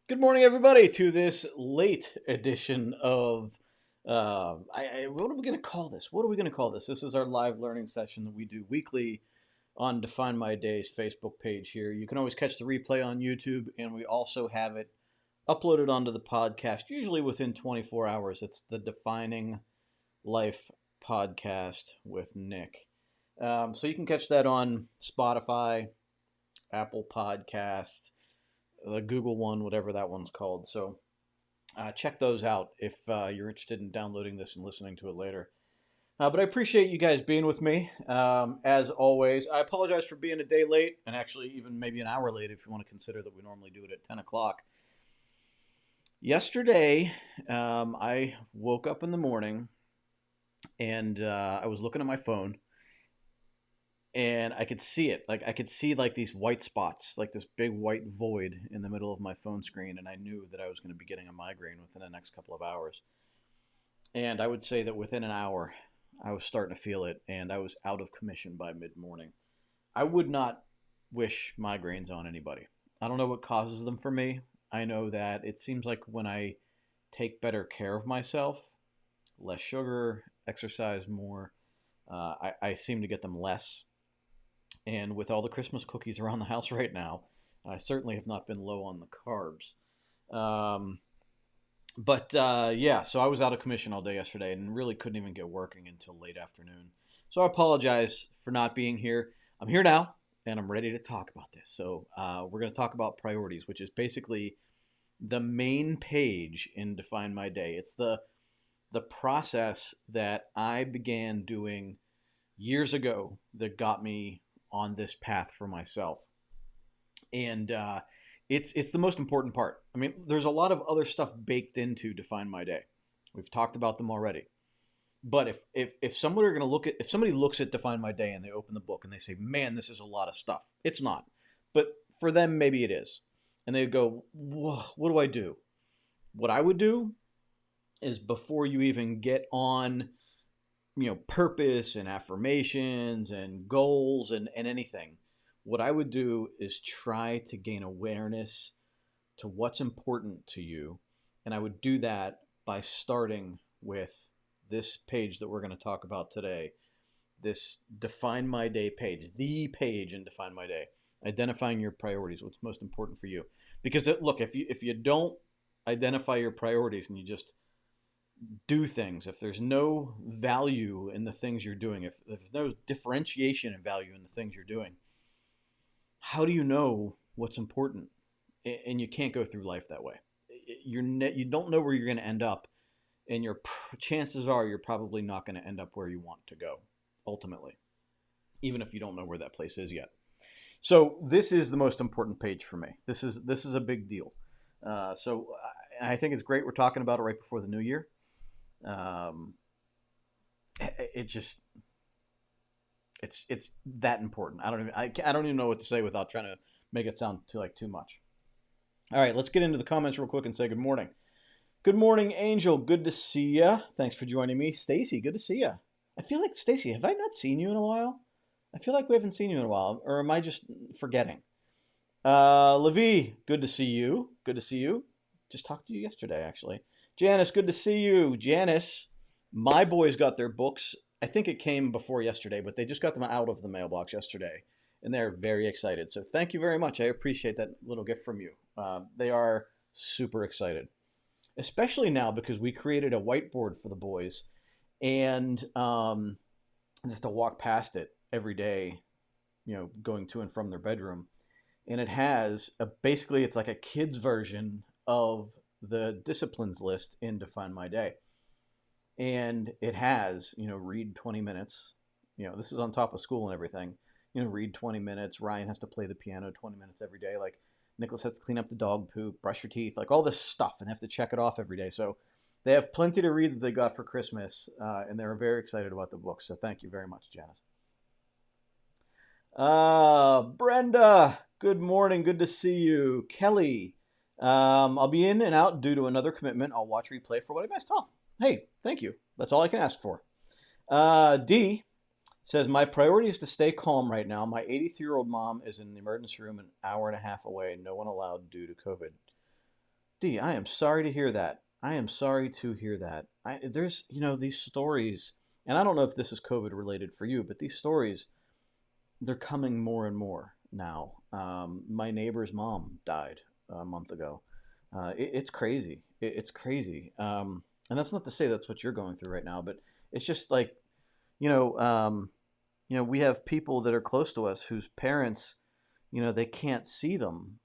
Good morning, everybody, to this late edition of. What are we going to call this? What are we going to call this? This is our live learning session that we do weekly on Define My Day's Facebook page here. You can always catch the replay on YouTube, and we also have it uploaded onto the podcast, usually within 24 hours. It's the Defining Life podcast with Nick. So you can catch that on Spotify, Apple Podcast, the Google one, whatever that one's called. So check those out if you're interested in downloading this and listening to it later. But I appreciate you guys being with me. As always, I apologize for being a day late, and actually even maybe an hour late if you want to consider that we normally do it at 10 o'clock. Yesterday, I woke up in the morning and I was looking at my phone and I could see it. Like I could see like these white spots, like this big white void in the middle of my phone screen, and I knew that I was going to be getting a migraine within the next couple of hours. And I would say that within an hour, I was starting to feel it, and I was out of commission by mid-morning. I would not wish migraines on anybody. I don't know what causes them for me. I know that it seems like when I take better care of myself, less sugar, exercise more, I seem to get them less. And with all the Christmas cookies around the house right now, I certainly have not been low on the carbs. Um, but yeah, so I was out of commission all day yesterday and really couldn't even get working until late afternoon. So I apologize for not being here. I'm here now and I'm ready to talk about this. So we're going to talk about priorities, which is basically the main page in Define My Day. It's the process that I began doing years ago that got me on this path for myself. And it's the most important part. I mean, there's a lot of other stuff baked into Define My Day. We've talked about them already. But if somebody are going to look at if somebody looks at Define My Day and they open the book and they say, "Man, this is a lot of stuff." It's not. But for them maybe it is. And they go, "What do I do?" What I would do is before you even get on, purpose and affirmations and goals and anything, what I would do is try to gain awareness to what's important to you. And I would do that by starting with this page that we're going to talk about today, this Define My Day page, the page in Define My Day, identifying your priorities, what's most important for you. Because look, if you don't identify your priorities and you just do things, if there's no value in the things you're doing, if there's no differentiation in value in the things you're doing, how do you know what's important? And you can't go through life that way. You don't know where you're going to end up, and your chances are you're probably not going to end up where you want to go ultimately, even if you don't know where that place is yet. So this is the most important page for me. This is a big deal. So I think it's great we're talking about it right before the new year. Um, it just it's that important. I don't even know what to say without trying to make it sound too much. All right, let's get into the comments real quick and say good morning. Good morning, Angel. Good to see ya. Thanks for joining me, Stacy. Good to see ya. I feel like Stacy, have I not seen you in a while? I feel like we haven't seen you in a while, or am I just forgetting? Levi, good to see you. Good to see you. Just talked to you yesterday, actually. Janice, good to see you. Janice, my boys got their books. I think it came before yesterday, but they just got them out of the mailbox yesterday, and they're very excited. So thank you very much. I appreciate that little gift from you. They are super excited, especially now because we created a whiteboard for the boys, and just to walk past it every day, going to and from their bedroom, and it has basically it's like a kid's version of the disciplines list in Define My Day, and it has read 20 minutes. This is on top of school and everything. Read 20 minutes. Ryan has to play the piano 20 minutes every day. Like Nicholas has to clean up the dog poop, brush your teeth, like all this stuff, and have to check it off every day. So they have plenty to read that they got for Christmas, and they're very excited about the book. So thank you very much, Janice. Brenda, good morning. Good to see you. Kelly, I'll be in and out due to another commitment. I'll watch replay for what I missed. Oh, hey, thank you. That's all I can ask for. D says, my priority is to stay calm right now. My 83-year-old mom is in the emergency room an hour and a half away. No one allowed due to COVID. Dee, I am sorry to hear that. I am sorry to hear that. There's, these stories, and I don't know if this is COVID related for you, but these stories, they're coming more and more now. My neighbor's mom died a month ago. It's crazy. It's crazy. And that's not to say that's what you're going through right now, but it's just like, you know, um, we have people that are close to us whose parents, they can't see them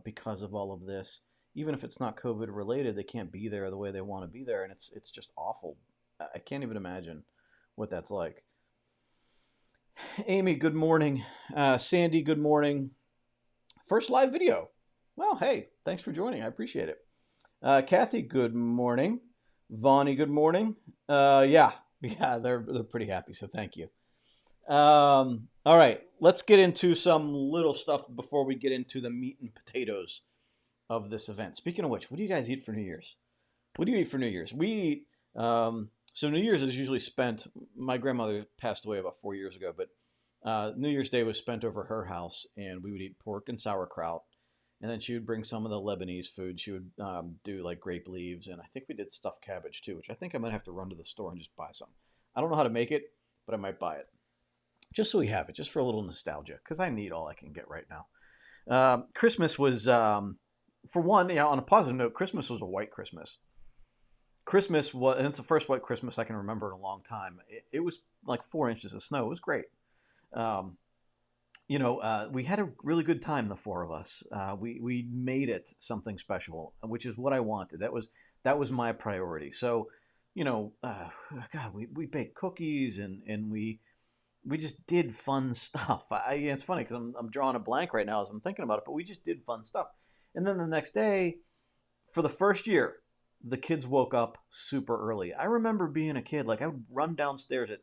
because of all of this. Even if it's not COVID related, they can't be there the way they want to be there, and it's just awful. I can't even imagine what that's like. Amy, good morning. Sandy, good morning. First live video. Well, hey, thanks for joining. I appreciate it. Kathy, good morning. Vonnie, good morning. Yeah, yeah, they're pretty happy, so thank you. All right, let's get into some little stuff before we get into the meat and potatoes of this event. Speaking of which, what do you guys eat for New Year's? What do you eat for New Year's? We eat. So New Year's is usually spent. My grandmother passed away about 4 years ago, but New Year's Day was spent over her house, and we would eat pork and sauerkraut, and then she would bring some of the Lebanese food. She would do like grape leaves, and I think we did stuffed cabbage too, which I think I might have to run to the store and just buy some. I don't know how to make it, but I might buy it just so we have it, just for a little nostalgia, because I need all I can get right now. Christmas was, for one, on a positive note, Christmas was a white Christmas. Christmas was, and it's the first white Christmas I can remember in a long time. It was like 4 inches of snow. It was great. Um, we had a really good time, the four of us. We made it something special, which is what I wanted. That was my priority. So, God, we baked cookies and we just did fun stuff. It's funny because I'm drawing a blank right now as I'm thinking about it, but we just did fun stuff. And then the next day, for the first year, the kids woke up super early. I remember being a kid, like I would run downstairs at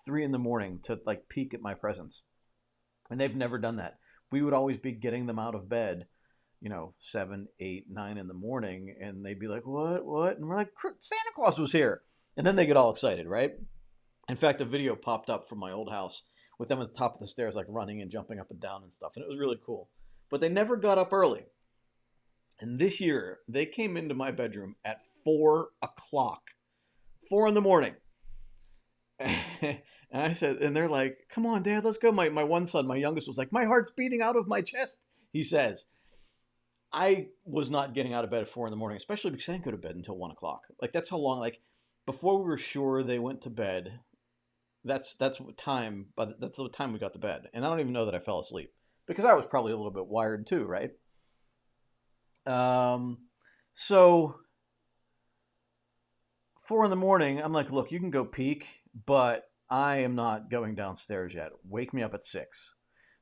3 in the morning to like peek at my presents, and they've never done that. We would always be getting them out of bed, 7, 8, 9 in the morning, and they'd be like, "What?" And we're like, "Santa Claus was here," and then they get all excited, right? In fact, a video popped up from my old house with them at the top of the stairs, like running and jumping up and down and stuff, and it was really cool. But they never got up early. And this year, they came into my bedroom at 4 o'clock, 4 in the morning. And I said, and they're like, "Come on, Dad, let's go." My one son, my youngest, was like, "My heart's beating out of my chest," he says. I was not getting out of bed at 4 in the morning, especially because I didn't go to bed until 1 o'clock. Like, that's how long, like, before we were sure they went to bed, that's what time, but that's the time we got to bed. And I don't even know that I fell asleep because I was probably a little bit wired too, right? Um, so 4 in the morning, I'm like, "Look, you can go peek, but I am not going downstairs yet. Wake me up at 6."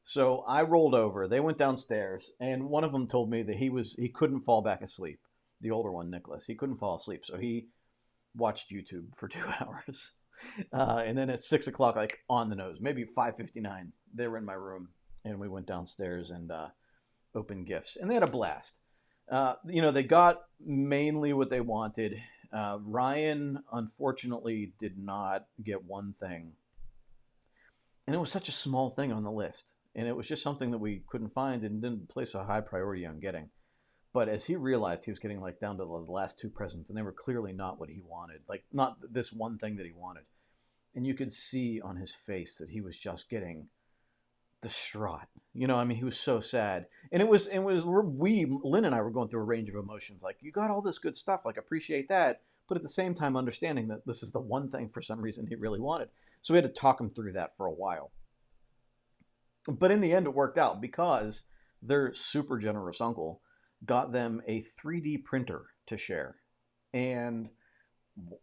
So I rolled over. They went downstairs, and one of them told me that he couldn't fall back asleep. The older one, Nicholas, he couldn't fall asleep, so he watched YouTube for 2 hours. And then at 6 o'clock, like on the nose, maybe 5:59, they were in my room, and we went downstairs and opened gifts, and they had a blast. They got mainly what they wanted. Ryan, unfortunately, did not get one thing. And it was such a small thing on the list. And it was just something that we couldn't find and didn't place a high priority on getting. But as he realized he was getting like down to the last two presents, and they were clearly not what he wanted, like not this one thing that he wanted. And you could see on his face that he was just getting distraught. He was so sad. And Lynn and I were going through a range of emotions. Like, you got all this good stuff, like, appreciate that. But at the same time, understanding that this is the one thing for some reason he really wanted. So we had to talk him through that for a while. But in the end, it worked out because their super generous uncle got them a 3D printer to share. And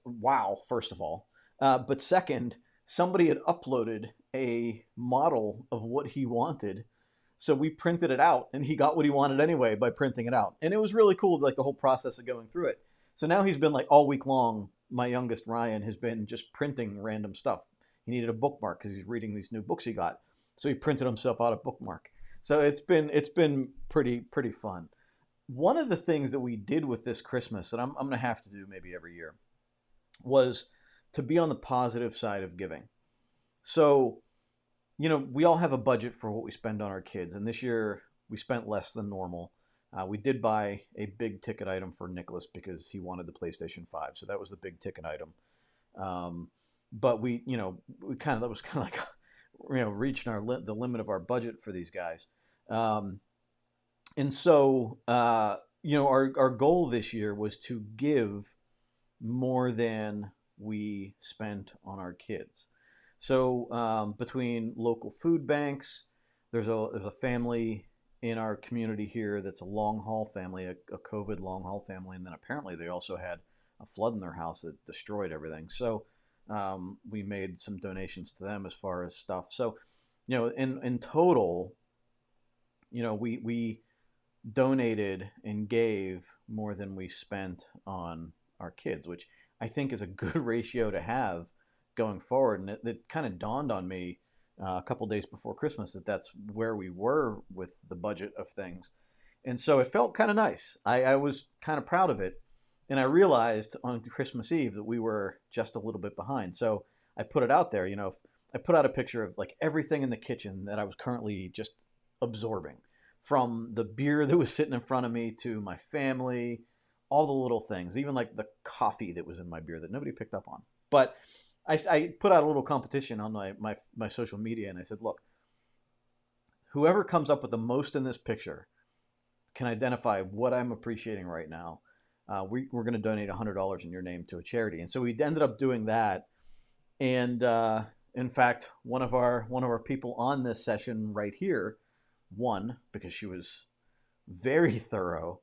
wow, first of all. But second, somebody had uploaded a model of what he wanted. So we printed it out, and he got what he wanted anyway by printing it out. And it was really cool, like the whole process of going through it. So now he's been like all week long, my youngest Ryan has been just printing random stuff. He needed a bookmark because he's reading these new books he got. So he printed himself out a bookmark. So it's been pretty fun. One of the things that we did with this Christmas that I'm going to have to do maybe every year was to be on the positive side of giving. So, we all have a budget for what we spend on our kids. And this year we spent less than normal. We did buy a big ticket item for Nicholas because he wanted the PlayStation 5, so that was the big ticket item. Um, but we kind of that was kind of like reaching the limit of our budget for these guys. Um, and so our goal this year was to give more than we spent on our kids. So between local food banks, there's a family in our community here that's a long haul family, a COVID long haul family, and then apparently they also had a flood in their house that destroyed everything. So we made some donations to them as far as stuff. So in total, we donated and gave more than we spent on our kids, which I think is a good ratio to have going forward. And it kind of dawned on me a couple days before Christmas that that's where we were with the budget of things. And so it felt kind of nice. I was kind of proud of it. And I realized on Christmas Eve that we were just a little bit behind. So I put it out there, I put out a picture of like everything in the kitchen that I was currently just absorbing, from the beer that was sitting in front of me to my family, all the little things, even like the coffee that was in my beer that nobody picked up on. But I put out a little competition on my social media, and I said, look, whoever comes up with the most in this picture can identify what I'm appreciating right now. We're going to donate $100 in your name to a charity. And so we ended up doing that. And in fact, one of our people on this session right here won because she was very thorough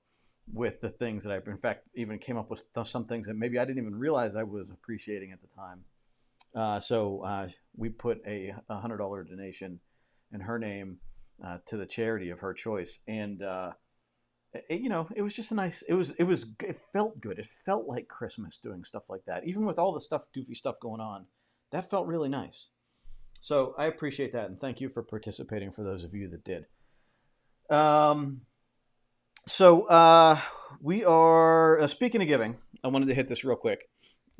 with the things that I, in fact, even came up with some things that maybe I didn't even realize I was appreciating at the time. So we put a $100 donation in her name to the charity of her choice, and it was just a nice. It felt good. It felt like Christmas doing stuff like that, even with all the goofy stuff going on. That felt really nice. So I appreciate that, and thank you for participating. For those of you that did. Um, so we are speaking of giving. I wanted to hit this real quick.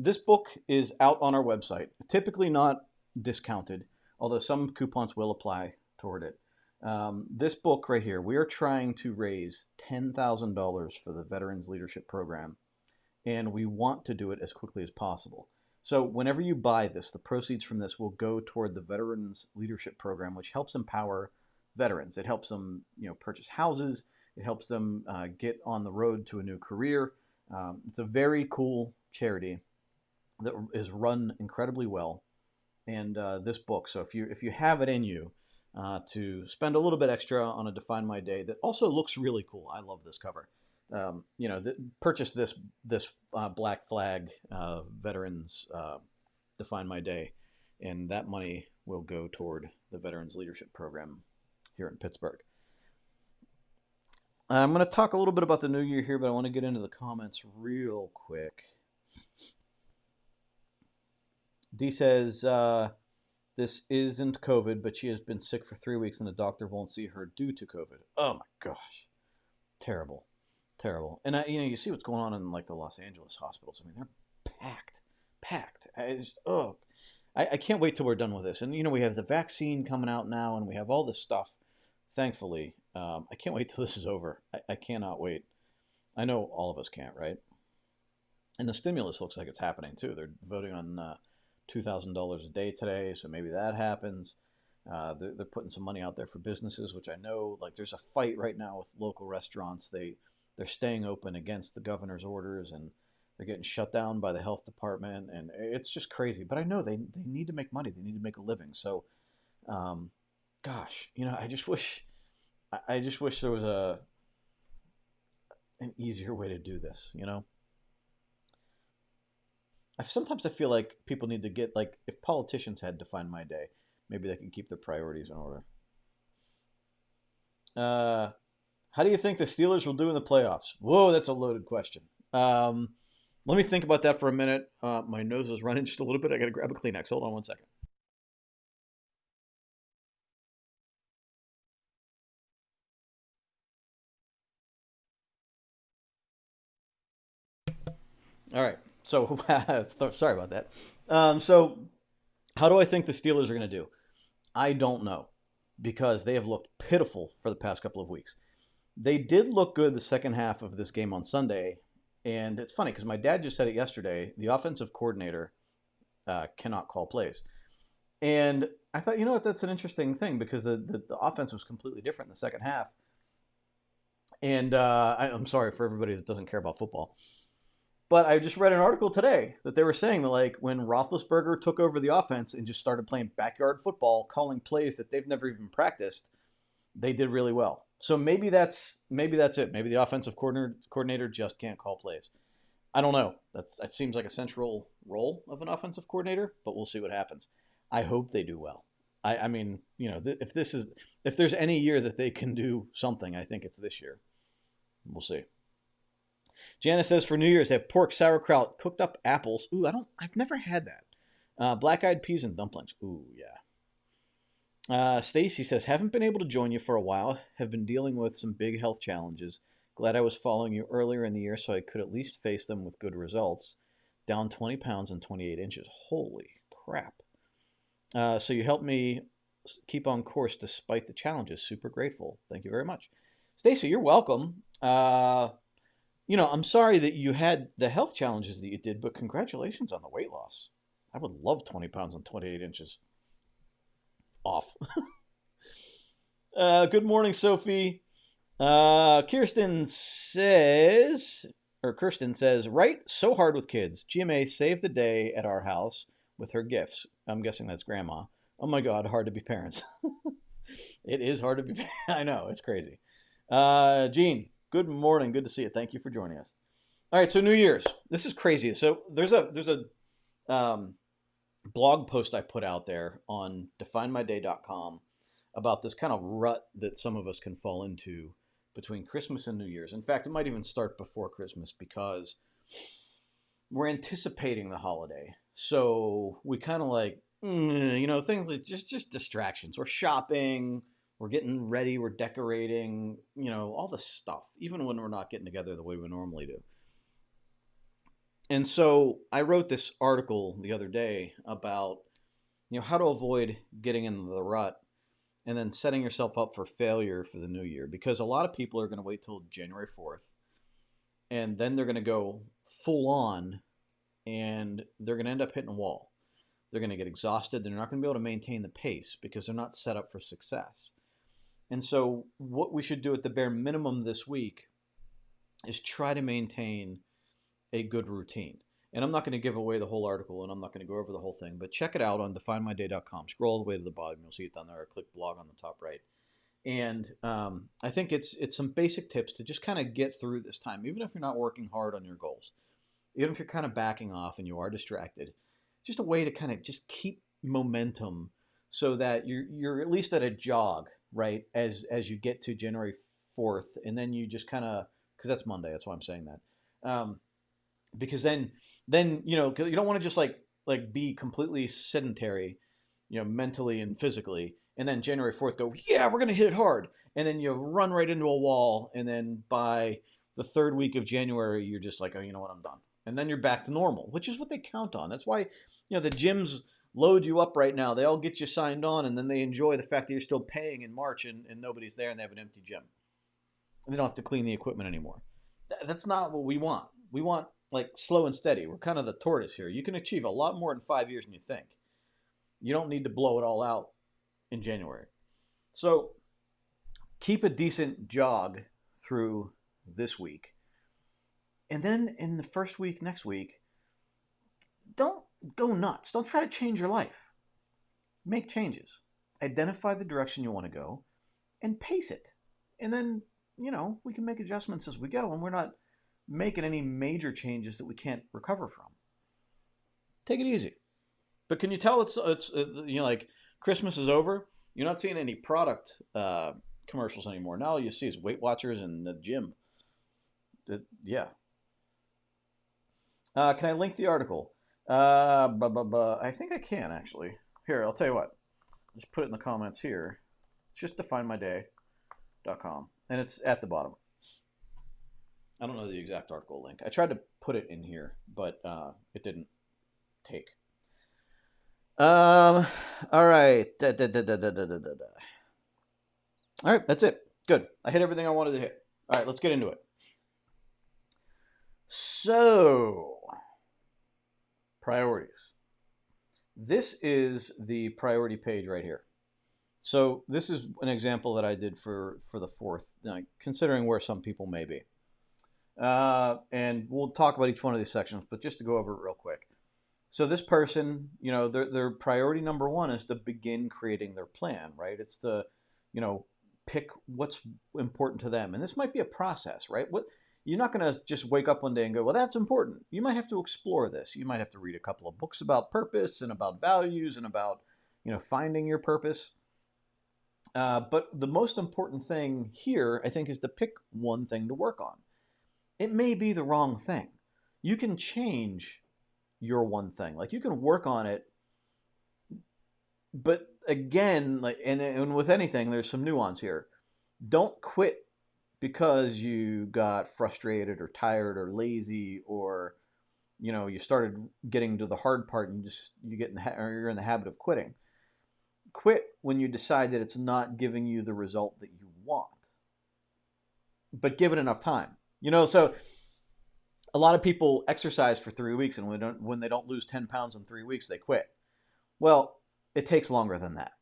This book is out on our website. Typically not discounted, although some coupons will apply toward it. This book right here, we are trying to raise $10,000 for the Veterans Leadership Program, and we want to do it as quickly as possible. So whenever you buy this, the proceeds from this will go toward the Veterans Leadership Program, which helps empower veterans. It helps them, purchase houses. It helps them get on the road to a new career. It's a very cool charity that is run incredibly well. And this book, so if you have it in you to spend a little bit extra on a Define My Day that also looks really cool. I love this cover. Purchase this Black Flag Veterans Define My Day, and that money will go toward the Veterans Leadership Program here in Pittsburgh. I'm going to talk a little bit about the new year here, but I want to get into the comments real quick. Dee says, this isn't COVID, but she has been sick for 3 weeks and the doctor won't see her due to COVID. Oh my gosh. Terrible. Terrible. And you see what's going on in like the Los Angeles hospitals. I mean, they're packed. I can't wait till we're done with this. And we have the vaccine coming out now, and we have all this stuff. Thankfully, I can't wait till this is over. I cannot wait. I know all of us can't, right? And the stimulus looks like it's happening too. They're voting on $2,000 a day today, so maybe that happens. They're putting some money out there for businesses, which I know, like, there's a fight right now with local restaurants. They're staying open against the governor's orders, and they're getting shut down by the health department, and it's just crazy. But I know they need to make money. They need to make a living. So, gosh, I just wish there was an easier way to do this. Sometimes I feel like people need to get, like, if politicians had Define My Day, maybe they can keep their priorities in order. How do you think the Steelers will do in the playoffs? Whoa, that's a loaded question. Let me think about that for a minute. My nose is running just a little bit. I got to grab a Kleenex. Hold on one second. All right. So, sorry about that. So, how do I think the Steelers are going to do? I don't know, because they have looked pitiful for the past couple of weeks. They did look good the second half of this game on Sunday. And it's funny because my dad just said it yesterday. The offensive coordinator cannot call plays. And I thought, you know what, that's an interesting thing because the offense was completely different in the second half. And I'm sorry for everybody that doesn't care about football. But I just read an article today that they were saying that, like, when Roethlisberger took over the offense and just started playing backyard football, calling plays that they've never even practiced, they did really well. So maybe that's it. Maybe the offensive coordinator just can't call plays. I don't know. That seems like a central role of an offensive coordinator, but we'll see what happens. I hope they do well. I mean, if there's any year that they can do something, I think it's this year. We'll see. Janice says for New Year's, they have pork, sauerkraut, cooked up apples. Ooh, I've never had that. Black-eyed peas and dumplings. Ooh, yeah. Stacy says, haven't been able to join you for a while. Have been dealing with some big health challenges. Glad I was following you earlier in the year so I could at least face them with good results. Down 20 pounds and 28 inches. Holy crap. So you helped me keep on course despite the challenges. Super grateful. Thank you very much. Stacy, you're welcome. I'm sorry that you had the health challenges that you did, but congratulations on the weight loss. I would love 20 pounds and 28 inches off. Good morning, Sophie. Kirsten says, right? So hard with kids. GMA saved the day at our house with her gifts. I'm guessing that's grandma. Oh my God, hard to be parents. It is hard to be. I know, it's crazy. Gene, good morning. Good to see you. Thank you for joining us. All right, so New Year's. This is crazy. So there's a blog post I put out there on definemyday.com about this kind of rut that some of us can fall into between Christmas and New Year's. In fact, it might even start before Christmas because we're anticipating the holiday. So we kind of like, things like just distractions. We're shopping, we're getting ready, we're decorating, all the stuff, even when we're not getting together the way we normally do. And so I wrote this article the other day about, how to avoid getting into the rut and then setting yourself up for failure for the new year. Because a lot of people are going to wait till January 4th and then they're going to go full on and they're going to end up hitting a wall. They're going to get exhausted. They're not going to be able to maintain the pace because they're not set up for success. And so what we should do at the bare minimum this week is try to maintain a good routine. And I'm not going to give away the whole article and I'm not going to go over the whole thing, but check it out on definemyday.com. Scroll all the way to the bottom. You'll see it down there, or click blog on the top right. And I think it's some basic tips to just kind of get through this time, even if you're not working hard on your goals, even if you're kind of backing off and you are distracted. Just a way to kind of just keep momentum so that you're at least at a jog, right, as you get to January 4th, and then you just kind of, because that's Monday, that's why I'm saying that, because then you don't want to just like be completely sedentary, mentally and physically, and then January 4th go, yeah, we're gonna hit it hard, and then you run right into a wall, and then by the third week of January you're just like, oh, you know what, I'm done. And then you're back to normal, which is what they count on. That's why, the gyms load you up right now. They all get you signed on, and then they enjoy the fact that you're still paying in March and nobody's there and they have an empty gym. And they don't have to clean the equipment anymore. That's not what we want. We want, like, slow and steady. We're kind of the tortoise here. You can achieve a lot more in 5 years than you think. You don't need to blow it all out in January. So keep a decent jog through this week. And then in the first week, next week, don't go nuts. Don't try to change your life. Make changes. Identify the direction you want to go and pace it. And then, we can make adjustments as we go, and we're not making any major changes that we can't recover from. Take it easy. But can you tell it's like Christmas is over? You're not seeing any product commercials anymore. Now all you see is Weight Watchers and the gym. Yeah. Can I link the article? I think I can, actually. Here, I'll tell you what. Just put it in the comments here. It's just definemyday.com. And it's at the bottom. I don't know the exact article link. I tried to put it in here, but it didn't take. All right. All right, that's it. Good. I hit everything I wanted to hit. All right, let's get into it. So, priorities. This is the priority page right here. So this is an example that I did for the fourth, considering where some people may be. And we'll talk about each one of these sections, but just to go over it real quick. So this person, their priority number one is to begin creating their plan, right? It's to, pick what's important to them. And this might be a process, right? You're not going to just wake up one day and go, well, that's important. You might have to explore this. You might have to read a couple of books about purpose and about values and about, finding your purpose. But the most important thing here, I think, is to pick one thing to work on. It may be the wrong thing. You can change your one thing. Like you can work on it, but again, like and with anything, there's some nuance here. Don't quit because you got frustrated or tired or lazy or you started getting to the hard part and you're in the habit of quitting. Quit when you decide that it's not giving you the result that you want, but give it enough time. So a lot of people exercise for 3 weeks, and when they don't lose 10 pounds in 3 weeks, they quit. Well, it takes longer than that.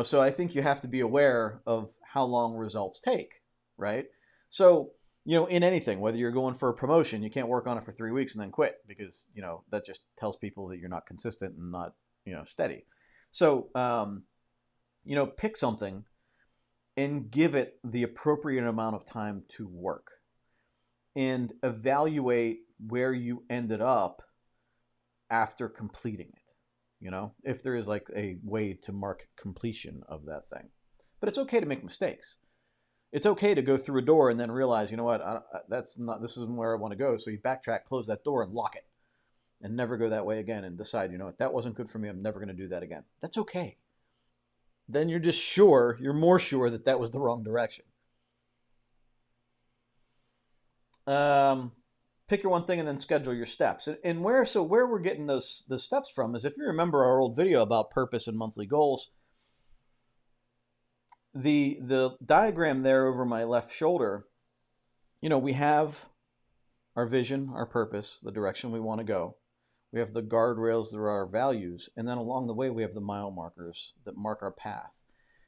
So I think you have to be aware of how long results take, right? So, in anything, whether you're going for a promotion, you can't work on it for 3 weeks and then quit because, that just tells people that you're not consistent and not, steady. So, pick something and give it the appropriate amount of time to work and evaluate where you ended up after completing it. If there is like a way to mark completion of that thing. But it's okay to make mistakes. It's okay to go through a door and then realize, this isn't where I want to go. So you backtrack, close that door, and lock it, and never go that way again. And decide, that wasn't good for me. I'm never going to do that again. That's okay. Then you're just you're more sure that was the wrong direction. Pick your one thing and then schedule your steps. And where we're getting the steps from is, if you remember our old video about purpose and monthly goals, the diagram there over my left shoulder, we have our vision, our purpose, the direction we want to go. We have the guardrails that are our values, and then along the way we have the mile markers that mark our path.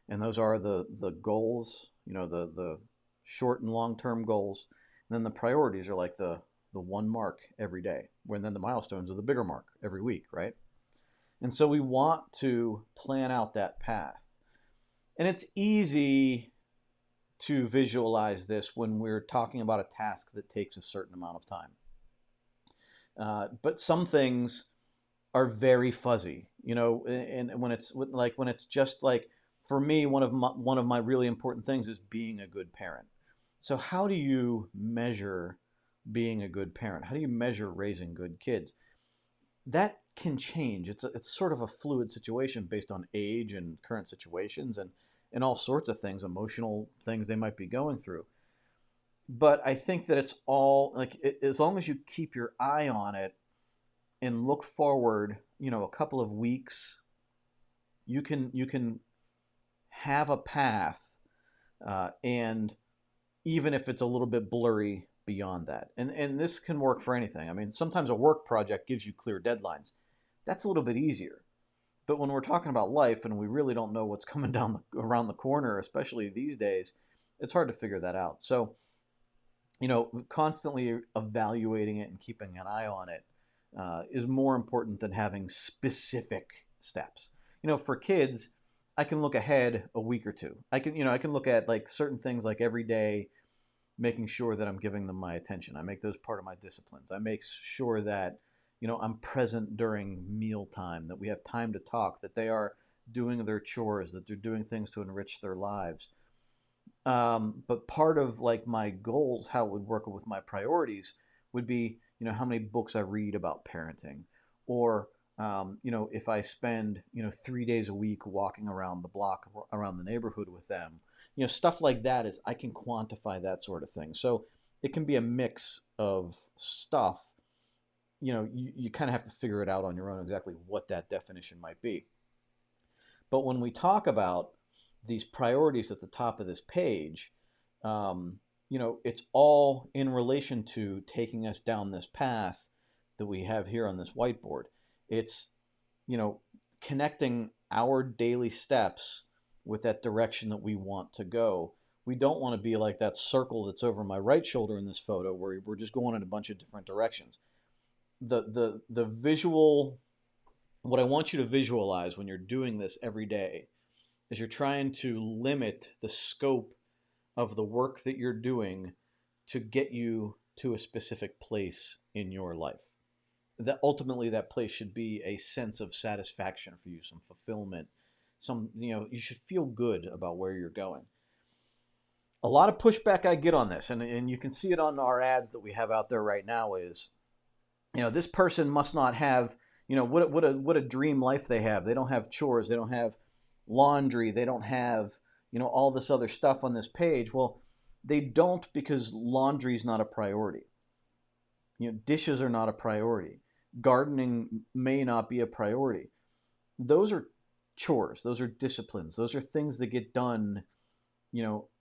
And those are the goals, the short and long-term goals. And then the priorities are like the one mark every day, when then the milestones are the bigger mark every week, right? And so we want to plan out that path. And it's easy to visualize this when we're talking about a task that takes a certain amount of time. But some things are very fuzzy, and when it's just like, for me, one of my really important things is being a good parent. So how do you measure being a good parent? How do you measure raising good kids? That can change. It's sort of a fluid situation based on age and current situations and all sorts of things, emotional things they might be going through. But I think that it's all as long as you keep your eye on it and look forward, a couple of weeks, you can have a path, and even if it's a little bit blurry beyond that. And this can work for anything. I mean, sometimes a work project gives you clear deadlines. That's a little bit easier. But when we're talking about life and we really don't know what's coming around the corner, especially these days, it's hard to figure that out. So, constantly evaluating it and keeping an eye on it is more important than having specific steps. For kids, I can look ahead a week or two. I can look at like certain things, like every day, making sure that I'm giving them my attention. I make those part of my disciplines. I make sure that, I'm present during mealtime, that we have time to talk, that they are doing their chores, that they're doing things to enrich their lives. But part of like my goals, how it would work with my priorities, would be, how many books I read about parenting, or if I spend 3 days a week walking around the block, around the neighborhood with them, stuff like that. Is I can quantify that sort of thing. So it can be a mix of stuff. You kind of have to figure it out on your own exactly what that definition might be. But when we talk about these priorities at the top of this page, it's all in relation to taking us down this path that we have here on this whiteboard. It's, you know, connecting our daily steps with that direction that we want to go. We don't want to be like that circle that's over my right shoulder in this photo where we're just going in a bunch of different directions. The visual, what I want you to visualize when you're doing this every day is you're trying to limit the scope of the work that you're doing to get you to a specific place in your life. That ultimately that place should be a sense of satisfaction for you, some fulfillment, you should feel good about where you're going. A lot of pushback I get on this, and you can see it on our ads that we have out there right now, is, this person must not have, what a dream life they have. They don't have chores, they don't have laundry, they don't have, all this other stuff on this page. Well, they don't, because laundry is not a priority. Dishes are not a priority. Gardening may not be a priority. Those are chores. Those are disciplines. Those are things that get done,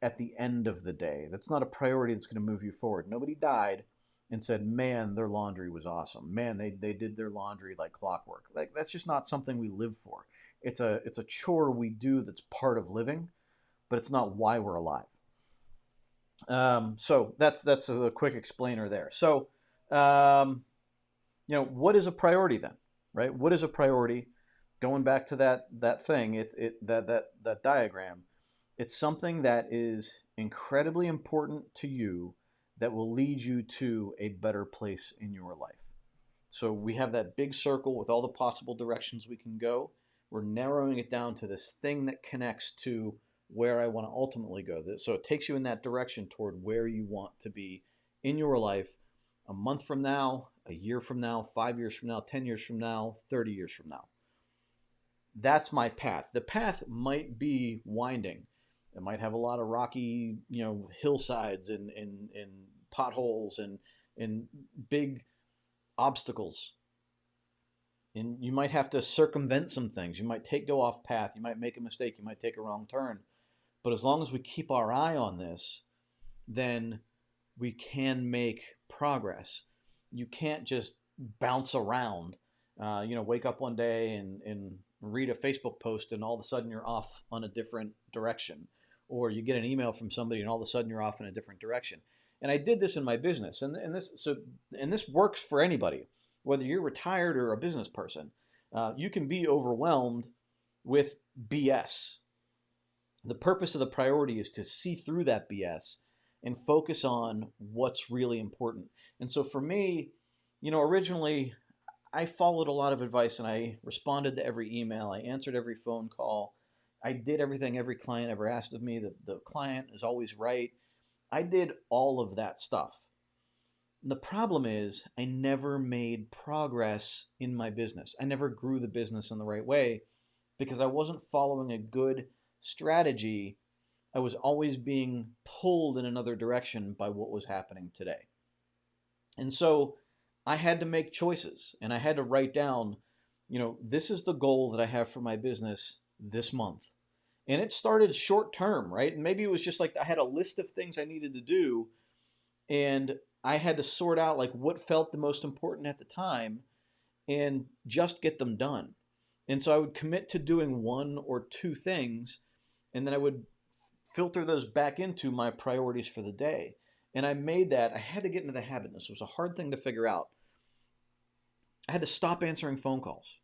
at the end of the day. That's not a priority that's going to move you forward. Nobody died and said, man, their laundry was awesome. Man, they did their laundry like clockwork. Like, that's just not something we live for. It's a chore we do that's part of living, but it's not why we're alive. So that's a quick explainer there. So, what is a priority then, right? What is a priority? Going back to that thing, that diagram. It's something that is incredibly important to you that will lead you to a better place in your life. So we have that big circle with all the possible directions we can go. We're narrowing it down to this thing that connects to where I want to ultimately go. So it takes you in that direction toward where you want to be in your life a month from now, a year from now, 5 years from now, 10 years from now, 30 years from now. That's my path. The path might be winding. It might have a lot of rocky, hillsides and potholes and big obstacles. And you might have to circumvent some things. You might go off path. You might make a mistake. You might take a wrong turn. But as long as we keep our eye on this, then we can make progress. You can't just bounce around. Wake up one day and read a Facebook post and all of a sudden you're off on a different direction. Or you get an email from somebody and all of a sudden you're off in a different direction. And I did this in my business, and this works for anybody, whether you're retired or a business person. You can be overwhelmed with BS. The purpose of the priority is to see through that BS and focus on what's really important. And so for me, originally I followed a lot of advice and I responded to every email. I answered every phone call. I did everything every client ever asked of me. The client is always right. I did all of that stuff. The problem is I never made progress in my business. I never grew the business in the right way because I wasn't following a good strategy. I was always being pulled in another direction by what was happening today. And so I had to make choices, and I had to write down, this is the goal that I have for my business this month. And it started short term, right? And maybe it was just like I had a list of things I needed to do, and I had to sort out like what felt the most important at the time and just get them done. And so I would commit to doing one or two things, and then I would filter those back into my priorities for the day. And I had to get into the habit. This was a hard thing to figure out. I had to stop answering phone calls.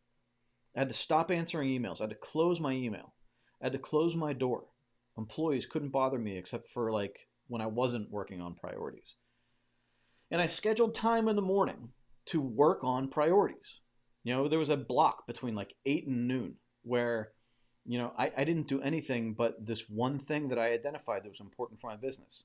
I had to stop answering emails. I had to close my email. I had to close my door. Employees couldn't bother me except for like when I wasn't working on priorities. And I scheduled time in the morning to work on priorities. There was a block between like 8 and noon where, I didn't do anything but this one thing that I identified that was important for my business.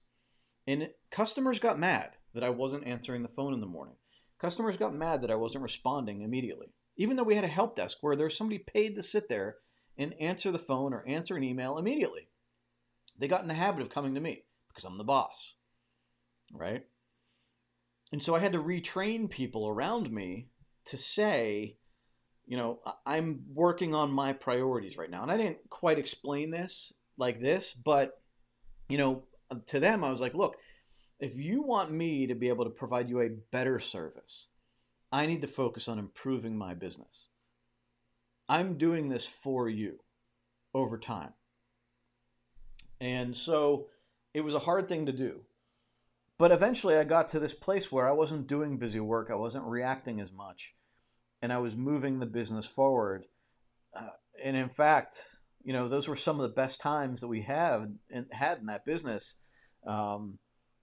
And customers got mad that I wasn't answering the phone in the morning. Customers got mad that I wasn't responding immediately. Even though we had a help desk where there's somebody paid to sit there and answer the phone or answer an email immediately. They got in the habit of coming to me because I'm the boss, right? And so I had to retrain people around me to say, I'm working on my priorities right now. And I didn't quite explain this like this, but, to them, I was like, look, If you want me to be able to provide you a better service, I need to focus on improving my business. I'm doing this for you over time. And so it was a hard thing to do. But eventually I got to this place where I wasn't doing busy work, I wasn't reacting as much, and I was moving the business forward. Uh, and in fact, those were some of the best times that we had in that business. Um,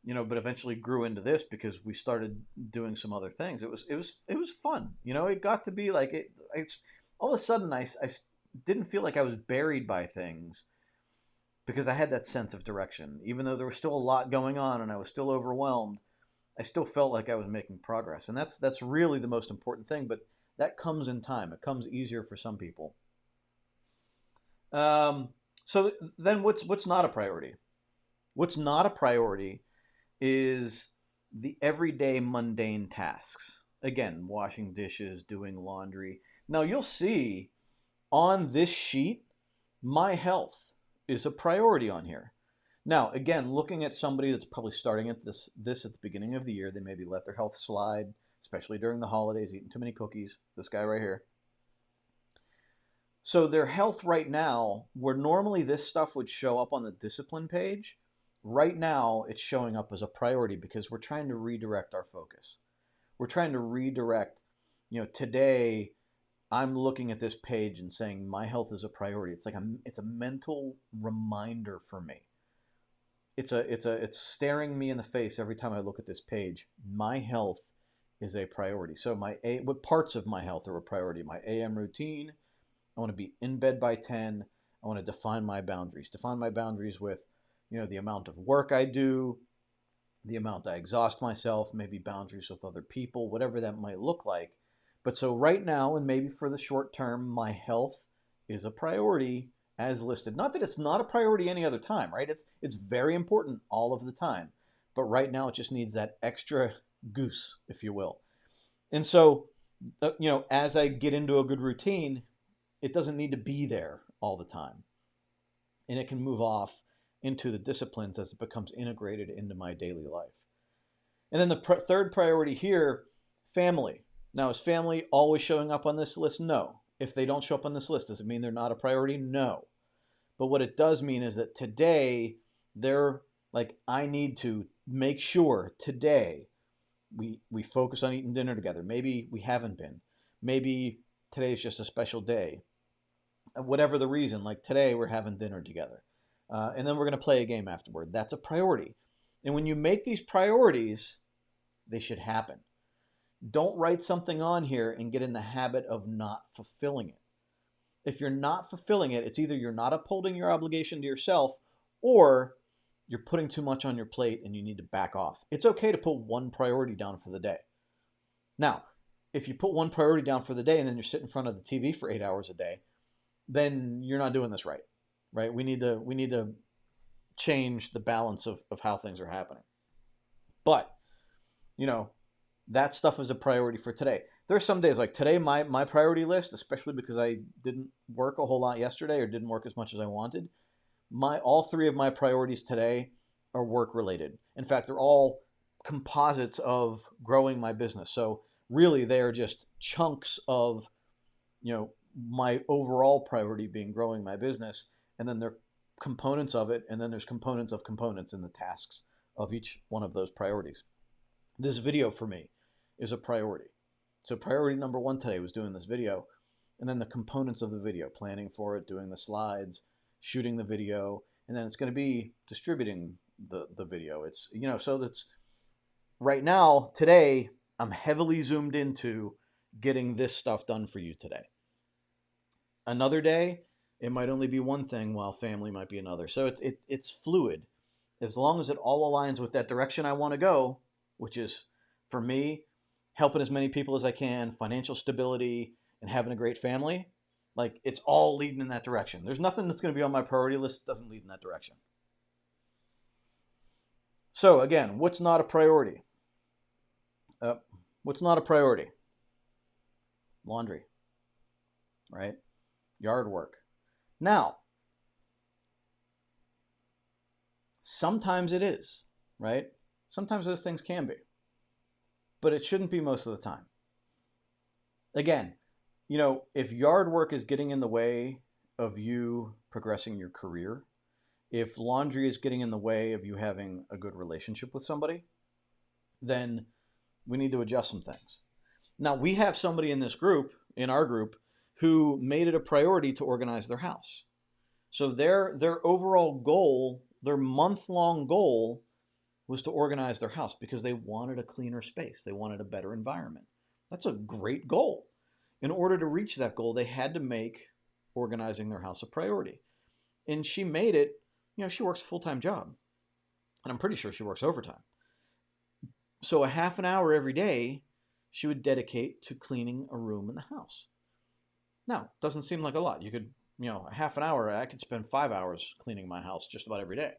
but eventually grew into this because we started doing some other things. It was fun. It got to be like it. It's all of a sudden I didn't feel like I was buried by things because I had that sense of direction. Even though there was still a lot going on and I was still overwhelmed, I still felt like I was making progress, and that's really the most important thing. But that comes in time. It comes easier for some people. Um, so then, what's not a priority? What's not a priority is the everyday mundane tasks. Again, washing dishes, doing laundry. Now you'll see on this sheet, my health is a priority on here. Now, again, looking at somebody that's probably starting at this at the beginning of the year, they maybe let their health slide, especially during the holidays, eating too many cookies. This guy right here. So their health right now, where normally this stuff would show up on the discipline page, right now it's showing up as a priority because we're trying to redirect our focus. We're trying to redirect, today I'm looking at this page and saying my health is a priority. It's a mental reminder for me. It's staring me in the face every time I look at this page. My health is a priority. So what parts of my health are a priority? My AM routine. I want to be in bed by 10. I want to define my boundaries. Define my boundaries with, the amount of work I do, the amount I exhaust myself, maybe boundaries with other people, whatever that might look like. But so right now, and maybe for the short term, my health is a priority as listed. Not that it's not a priority any other time, right? It's very important all of the time. But right now it just needs that extra goose, if you will. And so, as I get into a good routine, it doesn't need to be there all the time. And it can move off into the disciplines as it becomes integrated into my daily life. And then the third priority here, family. Now, is family always showing up on this list? No. If they don't show up on this list, does it mean they're not a priority? No. But what it does mean is that today, they're like, I need to make sure today we focus on eating dinner together. Maybe we haven't been. Maybe today's just a special day. Whatever the reason, like today we're having dinner together. And then we're going to play a game afterward. That's a priority. And when you make these priorities, they should happen. Don't write something on here and get in the habit of not fulfilling it. If you're not fulfilling it, it's either you're not upholding your obligation to yourself or you're putting too much on your plate and you need to back off. It's okay to put one priority down for the day. Now, if you put one priority down for the day and then you're sitting in front of the TV for 8 hours a day, then you're not doing this right. Right? We need to change the balance of how things are happening. But, that stuff is a priority for today. There's some days like today, my priority list, especially because I didn't work a whole lot yesterday or didn't work as much as I wanted, all three of my priorities today are work related. In fact, they're all composites of growing my business. So really they are just chunks of, my overall priority being growing my business, and then they're components of it, and then there's components of components in the tasks of each one of those priorities. This video for me is a priority. So priority number one today was doing this video, and then the components of the video, planning for it, doing the slides, shooting the video, and then it's going to be distributing the video. It's, so that's right now, today, I'm heavily zoomed into getting this stuff done for you today. Another day, it might only be one thing while family might be another. So it's fluid. As long as it all aligns with that direction I want to go, which is, for me, helping as many people as I can, financial stability, and having a great family, like it's all leading in that direction. There's nothing that's going to be on my priority list that doesn't lead in that direction. So again, what's not a priority? What's not a priority? Laundry, right? Yard work. Now, sometimes it is, right? Sometimes those things can be, but it shouldn't be most of the time. Again, if yard work is getting in the way of you progressing your career, if laundry is getting in the way of you having a good relationship with somebody, then we need to adjust some things. Now, we have somebody in our group, who made it a priority to organize their house. So their overall goal, their month-long goal, was to organize their house because they wanted a cleaner space. They wanted a better environment. That's a great goal. In order to reach that goal, they had to make organizing their house a priority. And she made it, she works a full-time job. And I'm pretty sure she works overtime. So a half an hour every day, she would dedicate to cleaning a room in the house. Now, it doesn't seem like a lot. You could, a half an hour, I could spend 5 hours cleaning my house just about every day.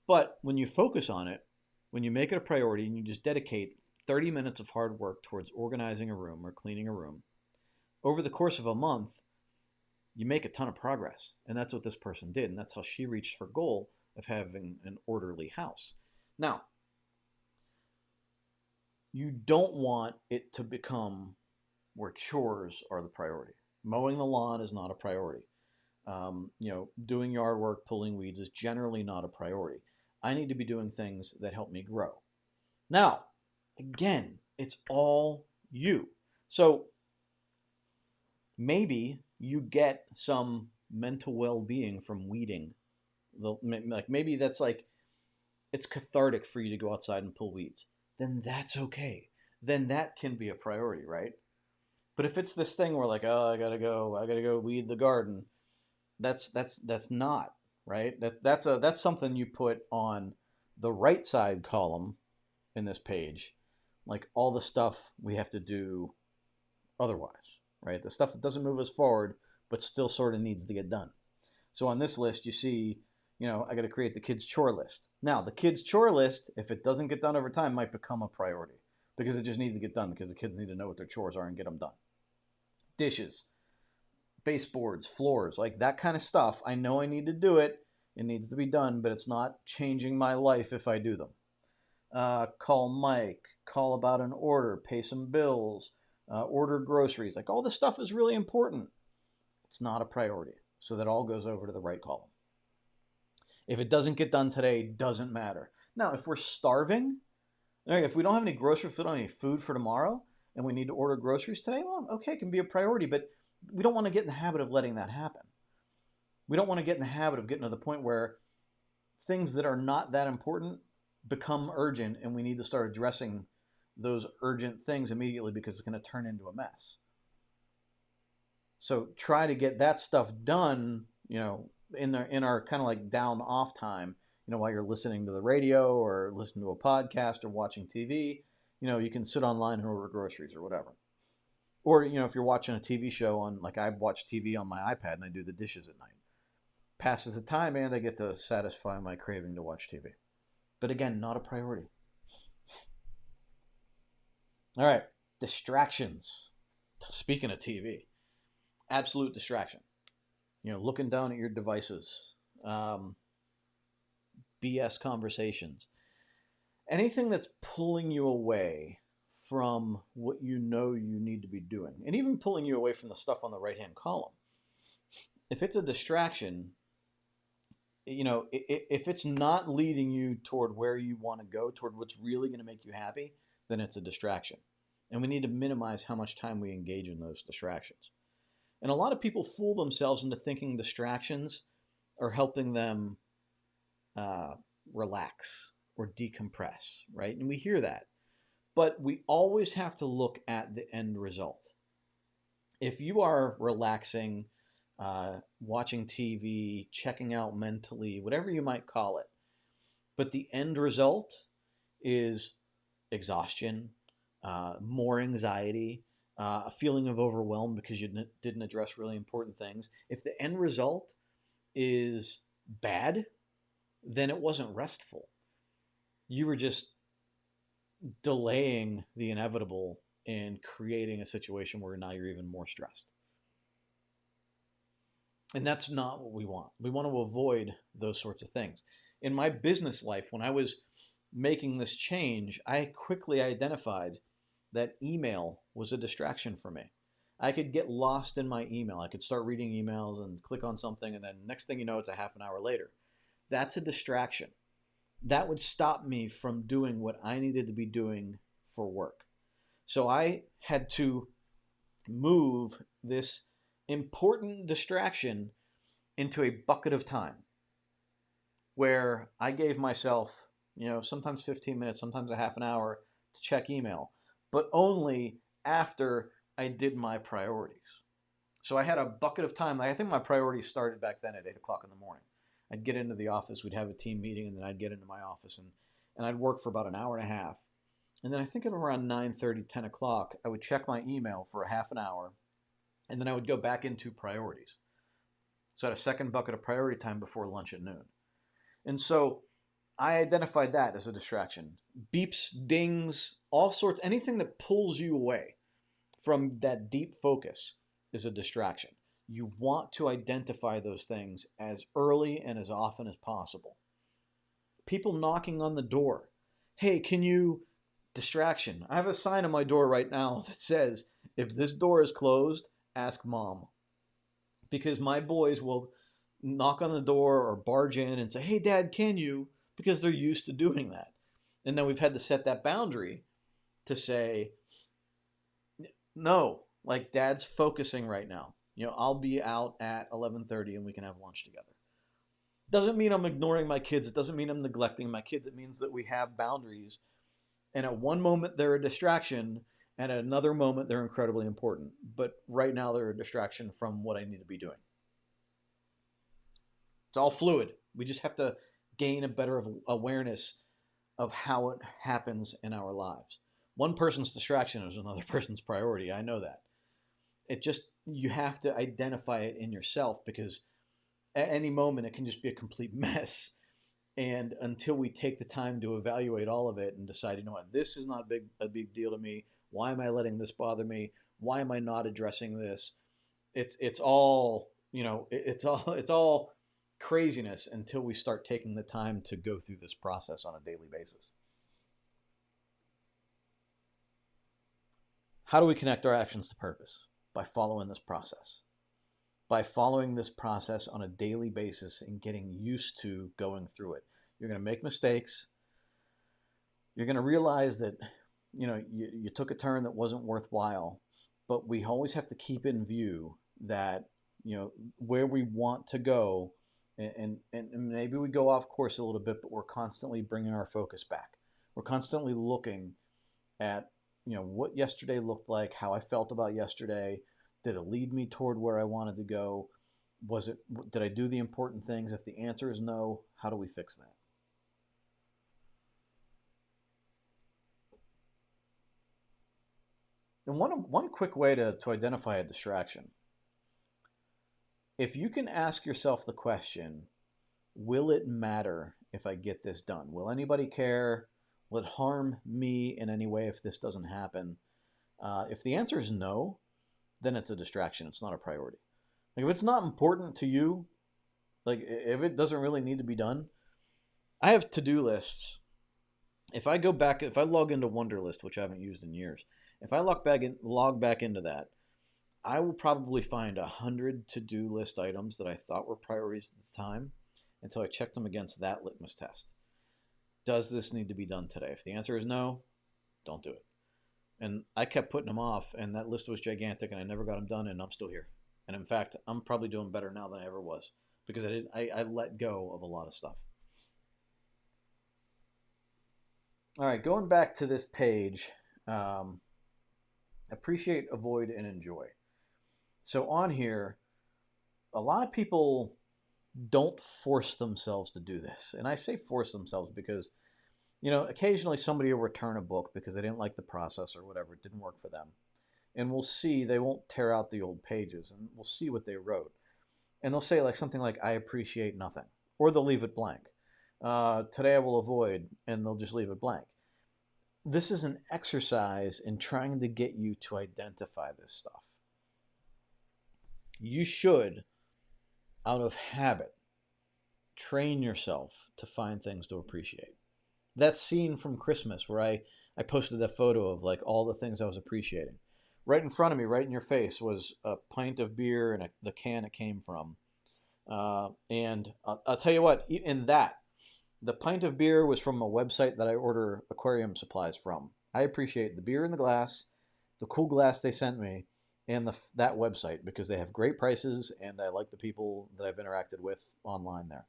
But when you focus on it, when you make it a priority and you just dedicate 30 minutes of hard work towards organizing a room or cleaning a room, over the course of a month, you make a ton of progress. And that's what this person did. And that's how she reached her goal of having an orderly house. Now, you don't want it to become where chores are the priority. Mowing the lawn is not a priority. Doing yard work, pulling weeds is generally not a priority. I need to be doing things that help me grow. Now, again, it's all you. So maybe you get some mental well-being from weeding. Maybe that's it's cathartic for you to go outside and pull weeds. Then that's okay. Then that can be a priority, right? But if it's this thing where oh, I gotta go weed the garden, that's not right. That's something you put on the right side column in this page, like all the stuff we have to do otherwise, right? The stuff that doesn't move us forward, but still sort of needs to get done. So on this list, you see, I got to create the kids' chore list. Now, the kids' chore list, if it doesn't get done over time, might become a priority because it just needs to get done because the kids need to know what their chores are and get them done. Dishes, baseboards, floors, like that kind of stuff. I know I need to do it. It needs to be done, but it's not changing my life if I do them. Call Mike, call about an order, pay some bills, order groceries. Like all this stuff is really important. It's not a priority. So that all goes over to the right column. If it doesn't get done today, doesn't matter. Now, if we're starving, if we don't have any groceries, if we don't have any food for tomorrow, and we need to order groceries today, well, okay, it can be a priority, but we don't want to get in the habit of letting that happen. We don't want to get in the habit of getting to the point where things that are not that important become urgent, and we need to start addressing those urgent things immediately because it's going to turn into a mess. So try to get that stuff done, in our kind of like down off time, while you're listening to the radio or listening to a podcast or watching TV, you can sit online and order groceries or whatever. Or, if you're watching a TV show I watch TV on my iPad and I do the dishes at night. Passes the time and I get to satisfy my craving to watch TV. But again, not a priority. All right, distractions. Speaking of TV, absolute distraction. Looking down at your devices, BS conversations, anything that's pulling you away from what you need to be doing, and even pulling you away from the stuff on the right-hand column. If it's a distraction, if it's not leading you toward where you want to go, toward what's really going to make you happy, then it's a distraction. And we need to minimize how much time we engage in those distractions. And a lot of people fool themselves into thinking distractions are helping them relax or decompress, right? And we hear that. But we always have to look at the end result. If you are relaxing, watching TV, checking out mentally, whatever you might call it, but the end result is exhaustion, more anxiety, a feeling of overwhelm because you didn't address really important things. If the end result is bad, then it wasn't restful. You were just delaying the inevitable and creating a situation where now you're even more stressed. And that's not what we want. We want to avoid those sorts of things. In my business life, when I was making this change, I quickly identified that email was a distraction for me. I could get lost in my email. I could start reading emails and click on something, and then next thing you know, it's a half an hour later. That's a distraction. That would stop me from doing what I needed to be doing for work. So I had to move this important distraction into a bucket of time where I gave myself, sometimes 15 minutes, sometimes a half an hour to check email, but only after I did my priorities. So I had a bucket of time. I think my priorities started back then at 8 o'clock in the morning. I'd get into the office, we'd have a team meeting, and then I'd get into my office and I'd work for about an hour and a half. And then I think at around 9:30, 10 o'clock, I would check my email for a half an hour, and then I would go back into priorities. So I had a second bucket of priority time before lunch at noon. And so I identified that as a distraction. Beeps, dings, all sorts, anything that pulls you away from that deep focus is a distraction. You want to identify those things as early and as often as possible. People knocking on the door. Hey, can you? Distraction. I have a sign on my door right now that says, if this door is closed, ask mom. Because my boys will knock on the door or barge in and say, hey, dad, can you? Because they're used to doing that. And then we've had to set that boundary to say, no, like dad's focusing right now. I'll be out at 11:30 and we can have lunch together. Doesn't mean I'm ignoring my kids. It doesn't mean I'm neglecting my kids. It means that we have boundaries. And at one moment, they're a distraction. And at another moment, they're incredibly important. But right now, they're a distraction from what I need to be doing. It's all fluid. We just have to gain a better awareness of how it happens in our lives. One person's distraction is another person's priority. I know that. You have to identify it in yourself, because at any moment it can just be a complete mess. And until we take the time to evaluate all of it and decide, what, this is not a big deal to me. Why am I letting this bother me? Why am I not addressing this? It's all, it's all craziness until we start taking the time to go through this process on a daily basis. How do we connect our actions to purpose? By following this process. By following this process on a daily basis and getting used to going through it. You're going to make mistakes. You're going to realize that, you took a turn that wasn't worthwhile, but we always have to keep in view that, where we want to go, and maybe we go off course a little bit, but we're constantly bringing our focus back. We're constantly looking at, what yesterday looked like, how I felt about yesterday. Did it lead me toward where I wanted to go? Did I do the important things? If the answer is no, how do we fix that? And one quick way to identify a distraction, if you can ask yourself the question, will it matter if I get this done? Will anybody care? Will it harm me in any way if this doesn't happen? If the answer is no, then it's a distraction. It's not a priority. Like, if it's not important to you, like if it doesn't really need to be done, I have to-do lists. If I log into Wunderlist, which I haven't used in years, if I log back into that, I will probably find 100 to-do list items that I thought were priorities at the time until I checked them against that litmus test. Does this need to be done today? If the answer is no, don't do it. And I kept putting them off, and that list was gigantic, and I never got them done, and I'm still here. And in fact, I'm probably doing better now than I ever was, because I let go of a lot of stuff. All right, going back to this page, appreciate, avoid, and enjoy. So on here, a lot of people don't force themselves to do this. And I say force themselves because, occasionally somebody will return a book because they didn't like the process or whatever. It didn't work for them. And we'll see, they won't tear out the old pages, and we'll see what they wrote. And they'll say something like, I appreciate nothing. Or they'll leave it blank. Today I will avoid, and they'll just leave it blank. This is an exercise in trying to get you to identify this stuff. You should, out of habit, train yourself to find things to appreciate. that scene from Christmas where I posted that photo of like all the things I was appreciating. Right in front of me, right in your face, was a pint of beer and the can it came from. And I'll tell you what, in that, the pint of beer was from a website that I order aquarium supplies from. I appreciate the beer in the glass, the cool glass they sent me, and that website because they have great prices and I like the people that I've interacted with online there.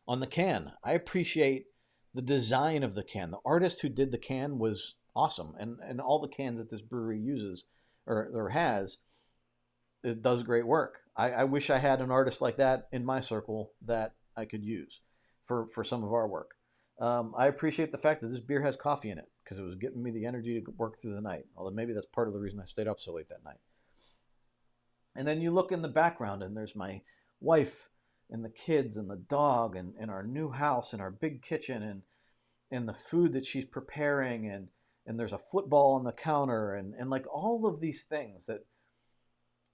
On the can, I appreciate the design of the can. The artist who did the can was awesome, and all the cans that this brewery uses or has, it does great work. I wish I had an artist like that in my circle that I could use for some of our work. I appreciate the fact that this beer has coffee in it because it was getting me the energy to work through the night. Although maybe that's part of the reason I stayed up so late that night. And then you look in the background and there's my wife and the kids and the dog and our new house and our big kitchen and the food that she's preparing and there's a football on the counter and like all of these things that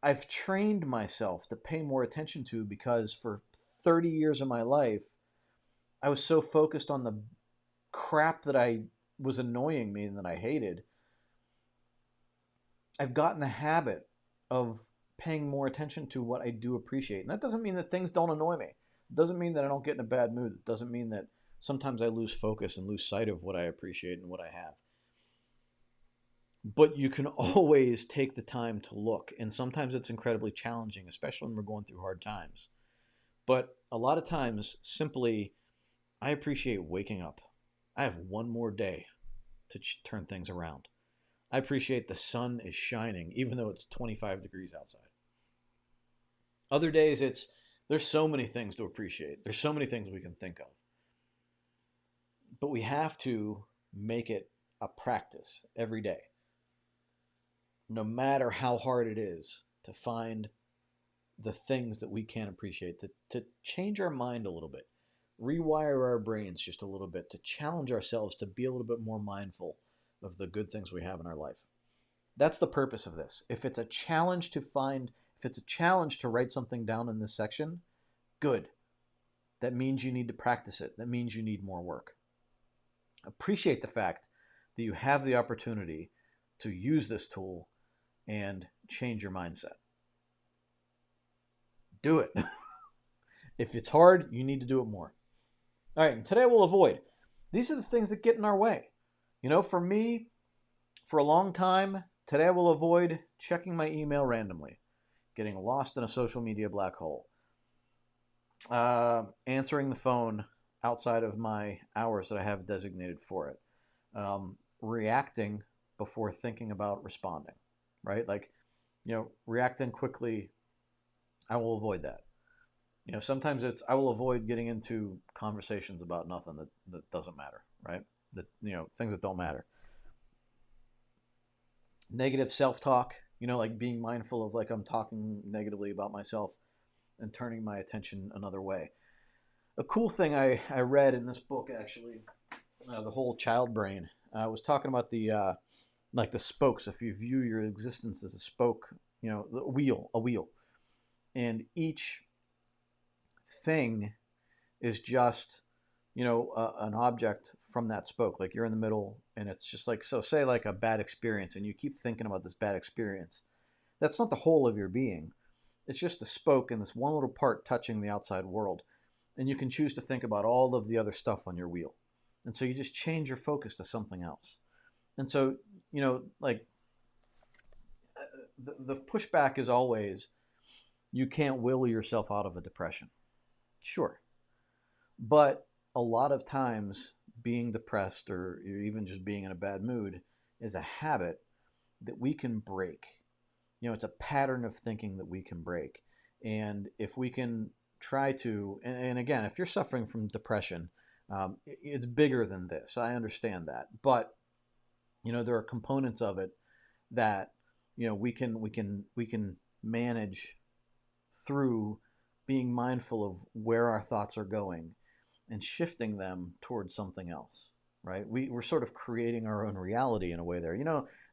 I've trained myself to pay more attention to because for 30 years of my life, I was so focused on the crap that I was annoying me and that I hated. I've gotten the habit of paying more attention to what I do appreciate. And that doesn't mean that things don't annoy me. It doesn't mean that I don't get in a bad mood. It doesn't mean that sometimes I lose focus and lose sight of what I appreciate and what I have. But you can always take the time to look. And sometimes it's incredibly challenging, especially when we're going through hard times. But a lot of times, simply, I appreciate waking up. I have one more day to turn things around. I appreciate the sun is shining, even though it's 25 degrees outside. Other days, there's so many things to appreciate. There's so many things we can think of. But we have to make it a practice every day, no matter how hard it is, to find the things that we can appreciate, to change our mind a little bit, rewire our brains just a little bit, to challenge ourselves to be a little bit more mindful of the good things we have in our life. That's the purpose of this. If it's a challenge to write something down in this section, good. That means you need to practice it. That means you need more work. Appreciate the fact that you have the opportunity to use this tool and change your mindset. Do it. If it's hard, you need to do it more. All right, and today we'll avoid. These are the things that get in our way. For me, for a long time, today I will avoid checking my email randomly, getting lost in a social media black hole, answering the phone outside of my hours that I have designated for it, reacting before thinking about responding, right? Like, reacting quickly, I will avoid that. Sometimes I will avoid getting into conversations about nothing that doesn't matter, right? Things that don't matter. Negative self-talk, like being mindful of like I'm talking negatively about myself and turning my attention another way. A cool thing I read in this book, actually, The Whole Child Brain, was talking about the spokes. If you view your existence as a spoke, a wheel, and each thing is just an object from that spoke. Like you're in the middle and it's just like, so say like a bad experience and you keep thinking about this bad experience, that's not the whole of your being. It's just the spoke and this one little part touching the outside world, and you can choose to think about all of the other stuff on your wheel. And so you just change your focus to something else. And so like the pushback is always, you can't will yourself out of a depression. Sure. But a lot of times being depressed or even just being in a bad mood is a habit that we can break. It's a pattern of thinking that we can break. And if we can try to, and again, if you're suffering from depression, it's bigger than this. I understand that. But, there are components of it that, we can manage through being mindful of where our thoughts are going and shifting them towards something else, right? We're sort of creating our own reality in a way there.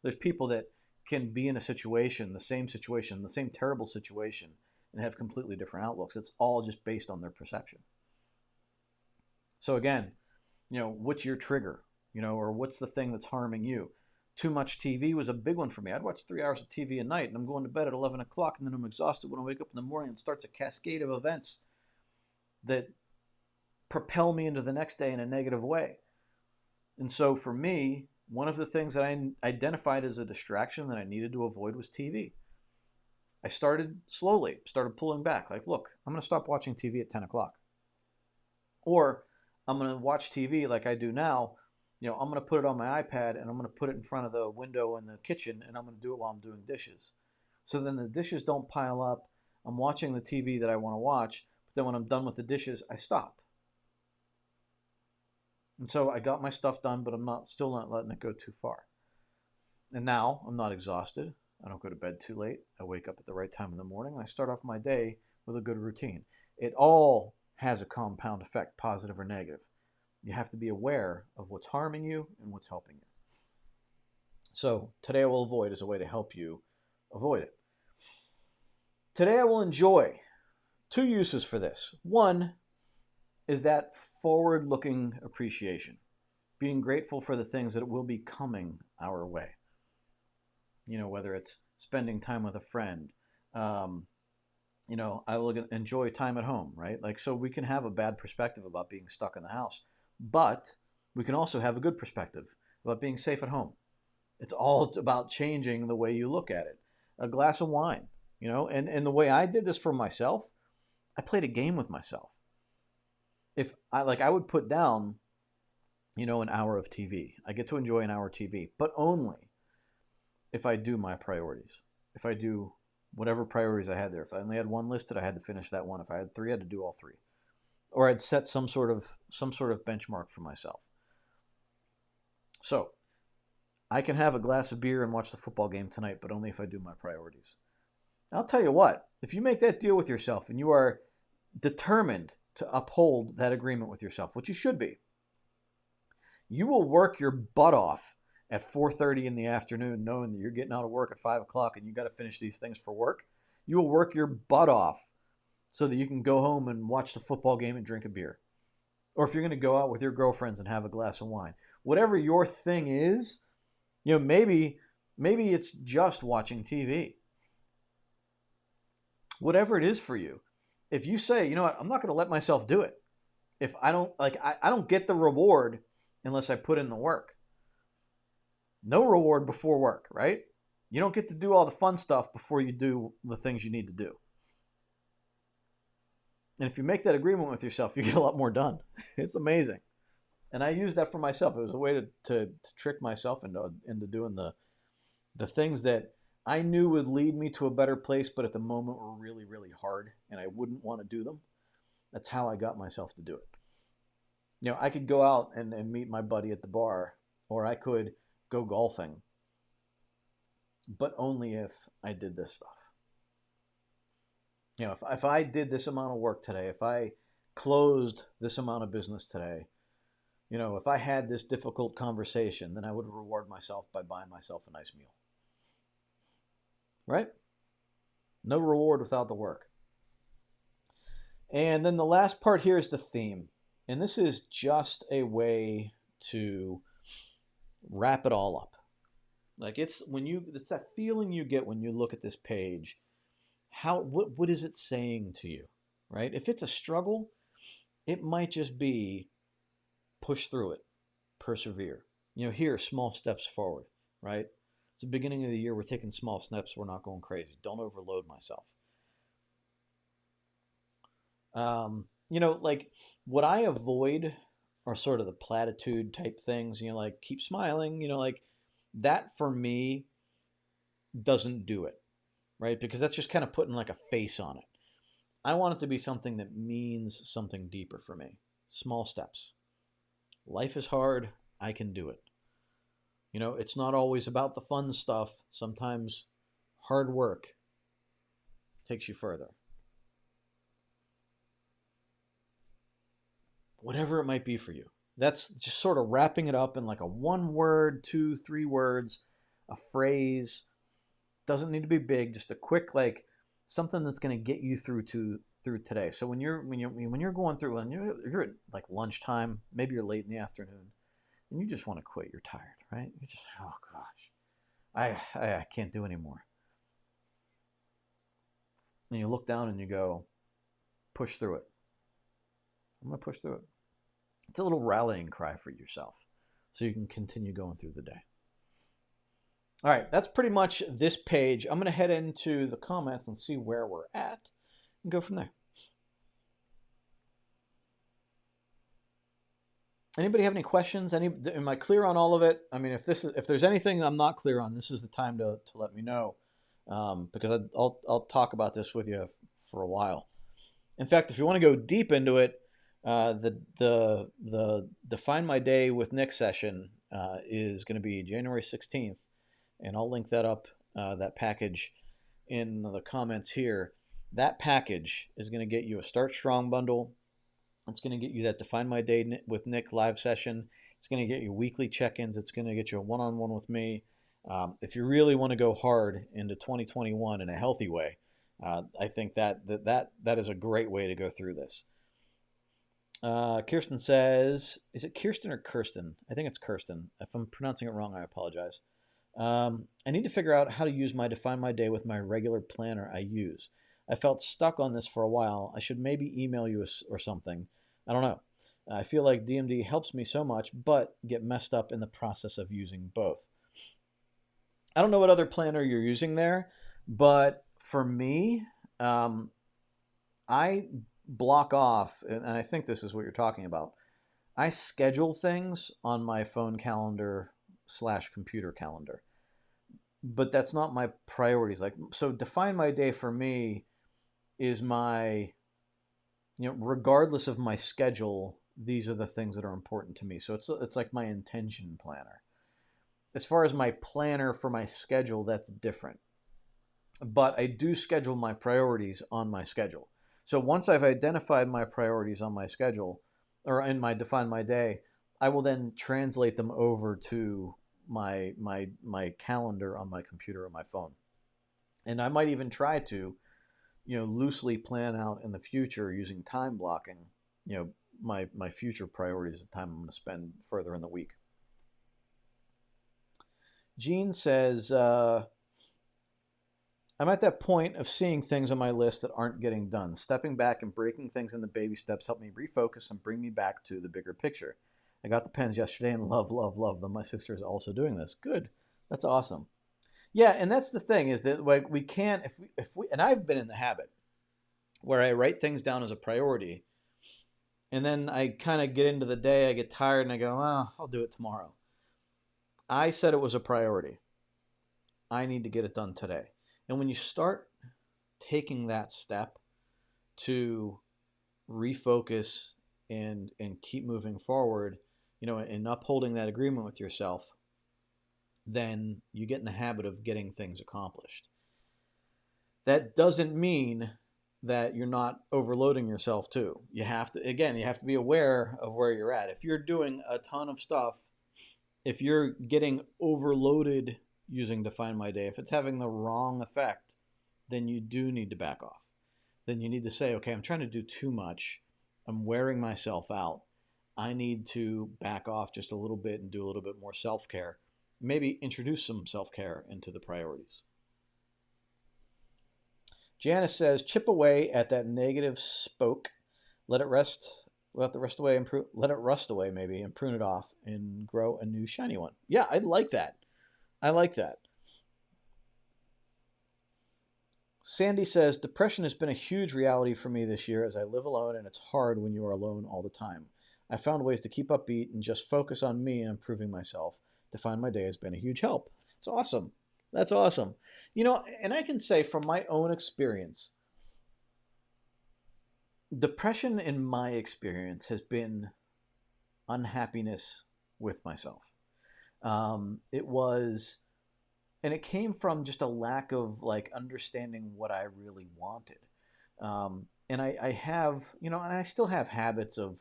There's people that can be in a situation, the same terrible situation, and have completely different outlooks. It's all just based on their perception. So again, what's your trigger, or what's the thing that's harming you. Too much TV was a big one for me. I'd watch 3 hours of TV a night, and I'm going to bed at 11 o'clock, and then I'm exhausted when I wake up in the morning, and it starts a cascade of events that propel me into the next day in a negative way. And so for me, one of the things that I identified as a distraction that I needed to avoid was TV. I started pulling back. Like, look, I'm going to stop watching TV at 10 o'clock. Or I'm going to watch TV like I do now. I'm going to put it on my iPad and I'm going to put it in front of the window in the kitchen and I'm going to do it while I'm doing dishes. So then the dishes don't pile up. I'm watching the TV that I want to watch, but then when I'm done with the dishes, I stop. And so I got my stuff done, but I'm still not letting it go too far. And now I'm not exhausted. I don't go to bed too late. I wake up at the right time in the morning and I start off my day with a good routine. It all has a compound effect, positive or negative. You have to be aware of what's harming you and what's helping you. So today I will avoid as a way to help you avoid it. Today I will enjoy. Two uses for this. One is that forward-looking appreciation, being grateful for the things that will be coming our way. Whether it's spending time with a friend, I will enjoy time at home, right? Like, so we can have a bad perspective about being stuck in the house, but we can also have a good perspective about being safe at home. It's all about changing the way you look at it. A glass of wine, and the way I did this for myself, I played a game with myself. If I would put down, an hour of TV. I get to enjoy an hour of TV, but only if I do my priorities. If I do whatever priorities I had there. If I only had one listed, I had to finish that one. If I had three, I had to do all three. Or I'd set some sort of benchmark for myself. So I can have a glass of beer and watch the football game tonight, but only if I do my priorities. I'll tell you what, if you make that deal with yourself and you are determined to uphold that agreement with yourself, which you should be, you will work your butt off at 4:30 in the afternoon knowing that you're getting out of work at 5 o'clock and you got to finish these things for work. You will work your butt off so that you can go home and watch the football game and drink a beer. Or if you're going to go out with your girlfriends and have a glass of wine. Whatever your thing is, maybe it's just watching TV. Whatever it is for you. If you say, you know what, I'm not going to let myself do it. If I don't I don't get the reward unless I put in the work. No reward before work, right? You don't get to do all the fun stuff before you do the things you need to do. And if you make that agreement with yourself, you get a lot more done. It's amazing. And I use that for myself. It was a way to trick myself into doing the things that I knew would lead me to a better place, but at the moment were really, really hard, and I wouldn't want to do them. That's how I got myself to do it. I could go out and meet my buddy at the bar, or I could go golfing, but only if I did this stuff. If I did this amount of work today, if I closed this amount of business today, if I had this difficult conversation, then I would reward myself by buying myself a nice meal. Right? No reward without the work. And then the last part here is the theme. And this is just a way to wrap it all up. Like it's that feeling you get when you look at this page. What is it saying to you? Right? If it's a struggle, it might just be push through it, persevere. Here, small steps forward, right? It's the beginning of the year. We're taking small steps. We're not going crazy. Don't overload myself. Like what I avoid are sort of the platitude type things, like keep smiling, like that for me doesn't do it, right? Because that's just kind of putting like a face on it. I want it to be something that means something deeper for me. Small steps. Life is hard. I can do it. It's not always about the fun stuff. Sometimes hard work takes you further. Whatever it might be for you. That's just sort of wrapping it up in like a 1 word, 2, 3 words, a phrase. Doesn't need to be big, just a quick, like something that's going to get you through through today. So when you're going through, when you're at like lunchtime, maybe you're late in the afternoon, and you just want to quit. You're tired, right? You just, oh gosh, I can't do anymore. And you look down and you go, push through it. I'm gonna push through it. It's a little rallying cry for yourself, so you can continue going through the day. All right, that's pretty much this page. I'm going to head into the comments and see where we're at and go from there. Anybody have any questions? Am I clear on all of it? I mean, if there's anything I'm not clear on, this is the time to let me know, because I'll talk about this with you for a while. In fact, if you want to go deep into it, the Define My Day with Nick session is going to be January 16th, and I'll link that up, that package, in the comments here. That package is going to get you a Start Strong bundle. It's going to get you that Define My Day with Nick live session. It's going to get you weekly check-ins. It's going to get you a one-on-one with me. If you really want to go hard into 2021 in a healthy way, I think that is a great way to go through this. Kirsten says, is it Kirsten or Kirsten? I think it's Kirsten. If I'm pronouncing it wrong, I apologize. I need to figure out how to use my Define My Day with my regular planner I use. I felt stuck on this for a while. I should maybe email you or something. I don't know. I feel like DMD helps me so much, but get messed up in the process of using both. I don't know what other planner you're using there, but for me, I block off, and I think this is what you're talking about. I schedule things on my phone calendar / computer calendar, but that's not my priorities. Like, so Define My Day for me is my, regardless of my schedule, these are the things that are important to me. So it's like my intention planner. As far as my planner for my schedule, that's different. But I do schedule my priorities on my schedule. So once I've identified my priorities on my schedule, or in my Define My Day, I will then translate them over to my calendar on my computer or my phone. And I might even try to, loosely plan out in the future using time blocking, my future priorities, the time I'm going to spend further in the week. Jean says, I'm at that point of seeing things on my list that aren't getting done. Stepping back and breaking things into baby steps help me refocus and bring me back to the bigger picture. I got the pens yesterday and love them. My sister is also doing this. Good. That's awesome. Yeah, and that's the thing, is that like we can't, if we and I've been in the habit where I write things down as a priority, and then I kind of get into the day, I get tired, and I go, well, I'll do it tomorrow. I said it was a priority. I need to get it done today. And when you start taking that step to refocus and keep moving forward, and upholding that agreement with yourself, then you get in the habit of getting things accomplished. That doesn't mean that you're not overloading yourself too. You have to be aware of where you're at. If you're doing a ton of stuff, if you're getting overloaded using Define My Day, if it's having the wrong effect, then you do need to back off. Then you need to say, okay, I'm trying to do too much. I'm wearing myself out. I need to back off just a little bit and do a little bit more self-care. Maybe introduce some self-care into the priorities. Janice says, chip away at that negative spoke. Let it rest. Let it rust away, maybe, and prune it off and grow a new shiny one. Yeah, I like that. Sandy says, depression has been a huge reality for me this year as I live alone, and it's hard when you are alone all the time. I found ways to keep upbeat and just focus on me and improving myself. Define My Day has been a huge help. That's awesome. And I can say from my own experience, depression in my experience has been unhappiness with myself. It came from just a lack of understanding what I really wanted. And I have, and I still have habits of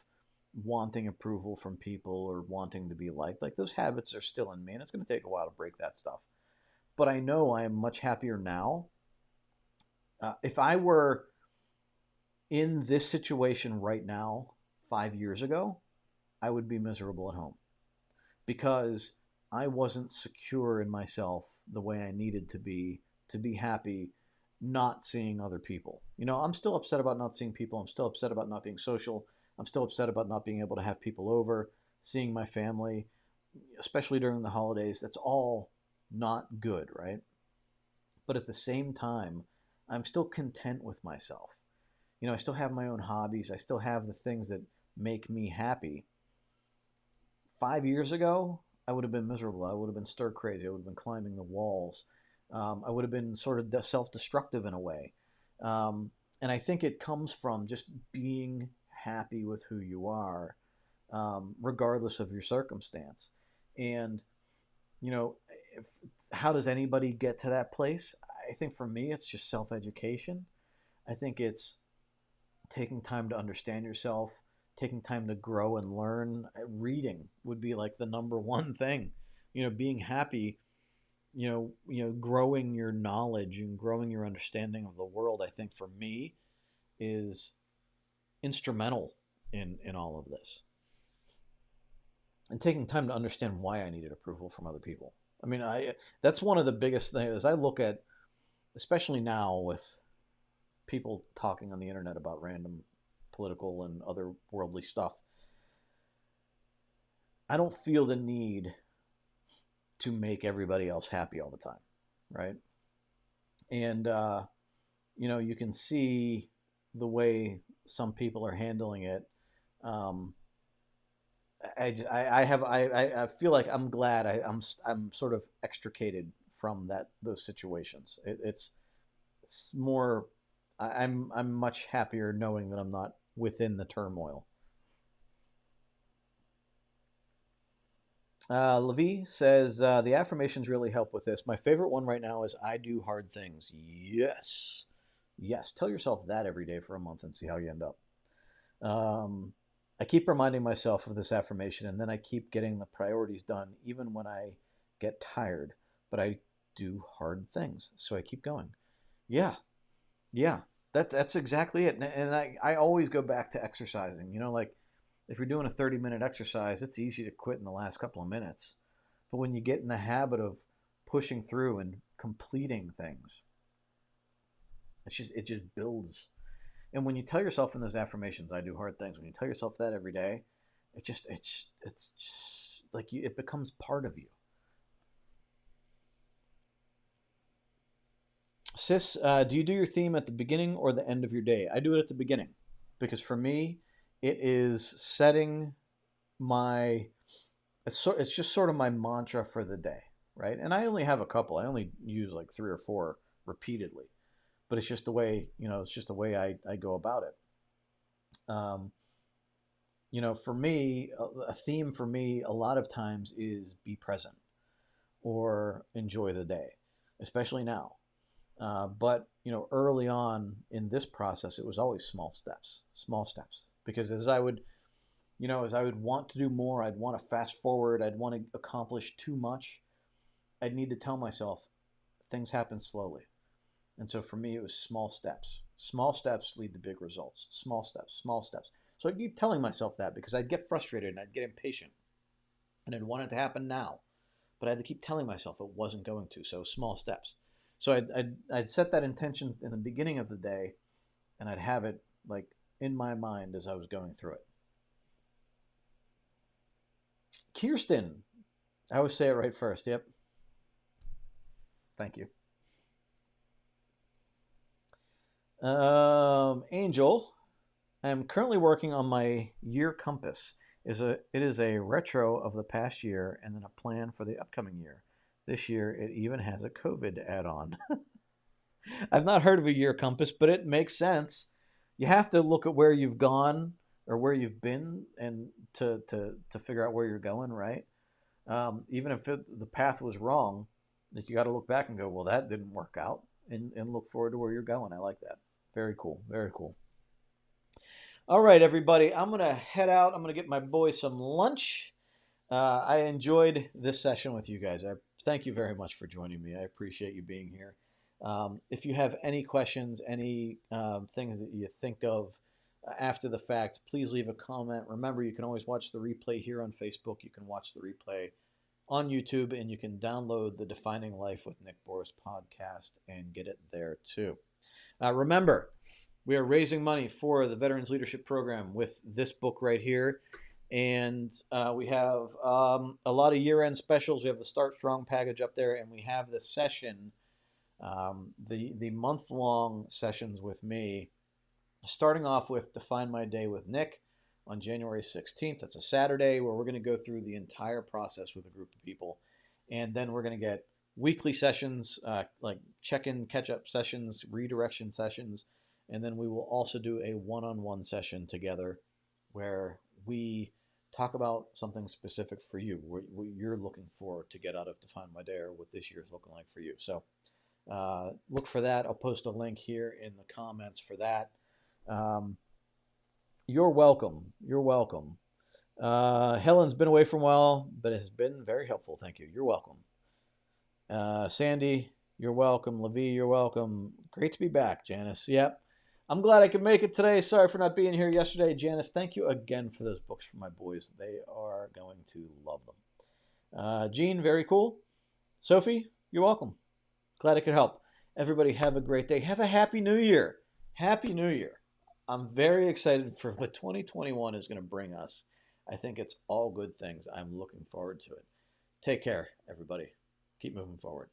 wanting approval from people or wanting to be liked. Like, those habits are still in me, and it's going to take a while to break that stuff. But I know I am much happier now. If I were In this situation right now, 5 years ago, I would be miserable at home because I wasn't secure in myself the way I needed to be happy not seeing other people. I'm still upset about not seeing people. I'm still upset about not being social. I'm still upset about not being able to have people over, seeing my family, especially during the holidays. That's all not good, right? But at the same time, I'm still content with myself. I still have my own hobbies. I still have the things that make me happy. 5 years ago, I would have been miserable. I would have been stir crazy. I would have been climbing the walls. I would have been sort of self destructive in a way. And I think it comes from just being happy with who you are, regardless of your circumstance. And, you know, if, how does anybody get to that place? I think for me, it's just self education. I think it's taking time to understand yourself, taking time to grow and learn. Reading would be like the number one thing. Being happy, growing your knowledge and growing your understanding of the world, I think for me is instrumental in all of this. And taking time to understand why I needed approval from other people. I mean, I that's one of the biggest things as I look at, especially now with people talking on the internet about random political and other worldly stuff. I don't feel the need to make everybody else happy all the time, right? And you can see the way some people are handling it. Um, I feel like I'm glad I'm sort of extricated from those situations. It's more I'm much happier knowing that I'm not within the turmoil. Levi says the affirmations really help with this. My favorite one right now is I do hard things. Yes, yes. Tell yourself that every day for a month and see how you end up. I keep reminding myself of this affirmation, and then I keep getting the priorities done, even when I get tired. But I do hard things, so I keep going. Yeah, yeah. That's exactly it. And I always go back to exercising. Like if you're doing a 30-minute exercise, it's easy to quit in the last couple of minutes. But when you get in the habit of pushing through and completing things, it just builds. And when you tell yourself in those affirmations, I do hard things. When you tell yourself that every day, it's just like it becomes part of you. Sis, do you do your theme at the beginning or the end of your day? I do it at the beginning because for me, it is setting my. It's just sort of my mantra for the day, right? And I only have a couple. I only use like three or four repeatedly, but it's just the way It's just the way I go about it. Um, for me, a theme for me a lot of times is be present or enjoy the day, especially now. But early on in this process, it was always small steps. Because as I would want to do more, I'd want to fast forward, I'd want to accomplish too much. I'd need to tell myself things happen slowly. And so for me, it was small steps. Small steps lead to big results. Small steps, small steps. So I'd keep telling myself that because I'd get frustrated and I'd get impatient and I'd want it to happen now. But I had to keep telling myself it wasn't going to. So small steps. So I'd set that intention in the beginning of the day, and I'd have it like in my mind as I was going through it. Kirsten, I always say it right first. Yep. Thank you. Angel, I am currently working on my year compass. It is a retro of the past year and then a plan for the upcoming year. This year, it even has a COVID add-on. I've not heard of a year compass, but it makes sense. You have to look at where you've gone or where you've been and to figure out where you're going, right? Even if the path was wrong, that you got to look back and go, well, that didn't work out, and look forward to where you're going. I like that. Very cool. Very cool. All right, everybody. I'm gonna head out. I'm gonna get my boy some lunch. I enjoyed this session with you guys. I thank you very much for joining me. I appreciate you being here. If you have any questions, any things that you think of after the fact, please leave a comment. Remember, you can always watch the replay here on Facebook. You can watch the replay on YouTube, and you can download the Defining Life with Nick Boris podcast and get it there too. Remember, we are raising money for the Veterans Leadership Program with this book right here. And we have a lot of year-end specials. We have the Start Strong package up there, and we have the session, the month-long sessions with me, starting off with Define My Day with Nick on January 16th. That's a Saturday, where we're going to go through the entire process with a group of people. And then we're going to get weekly sessions, like check-in, catch-up sessions, redirection sessions. And then we will also do a one-on-one session together where we talk about something specific for you, what you're looking for to get out of Define My Day, or what this year is looking like for you. So look for that. I'll post a link here in the comments for that. You're welcome. You're welcome. Helen's been away for a while, but it has been very helpful. Thank you. You're welcome. Sandy, you're welcome. Levi, you're welcome. Great to be back, Janice. Yep. I'm glad I could make it today. Sorry for not being here yesterday. Janice, thank you again for those books for my boys. They are going to love them. Jean, very cool. Sophie, you're welcome. Glad I could help. Everybody have a great day. Have a happy new year. Happy New Year. I'm very excited for what 2021 is going to bring us. I think it's all good things. I'm looking forward to it. Take care, everybody. Keep moving forward.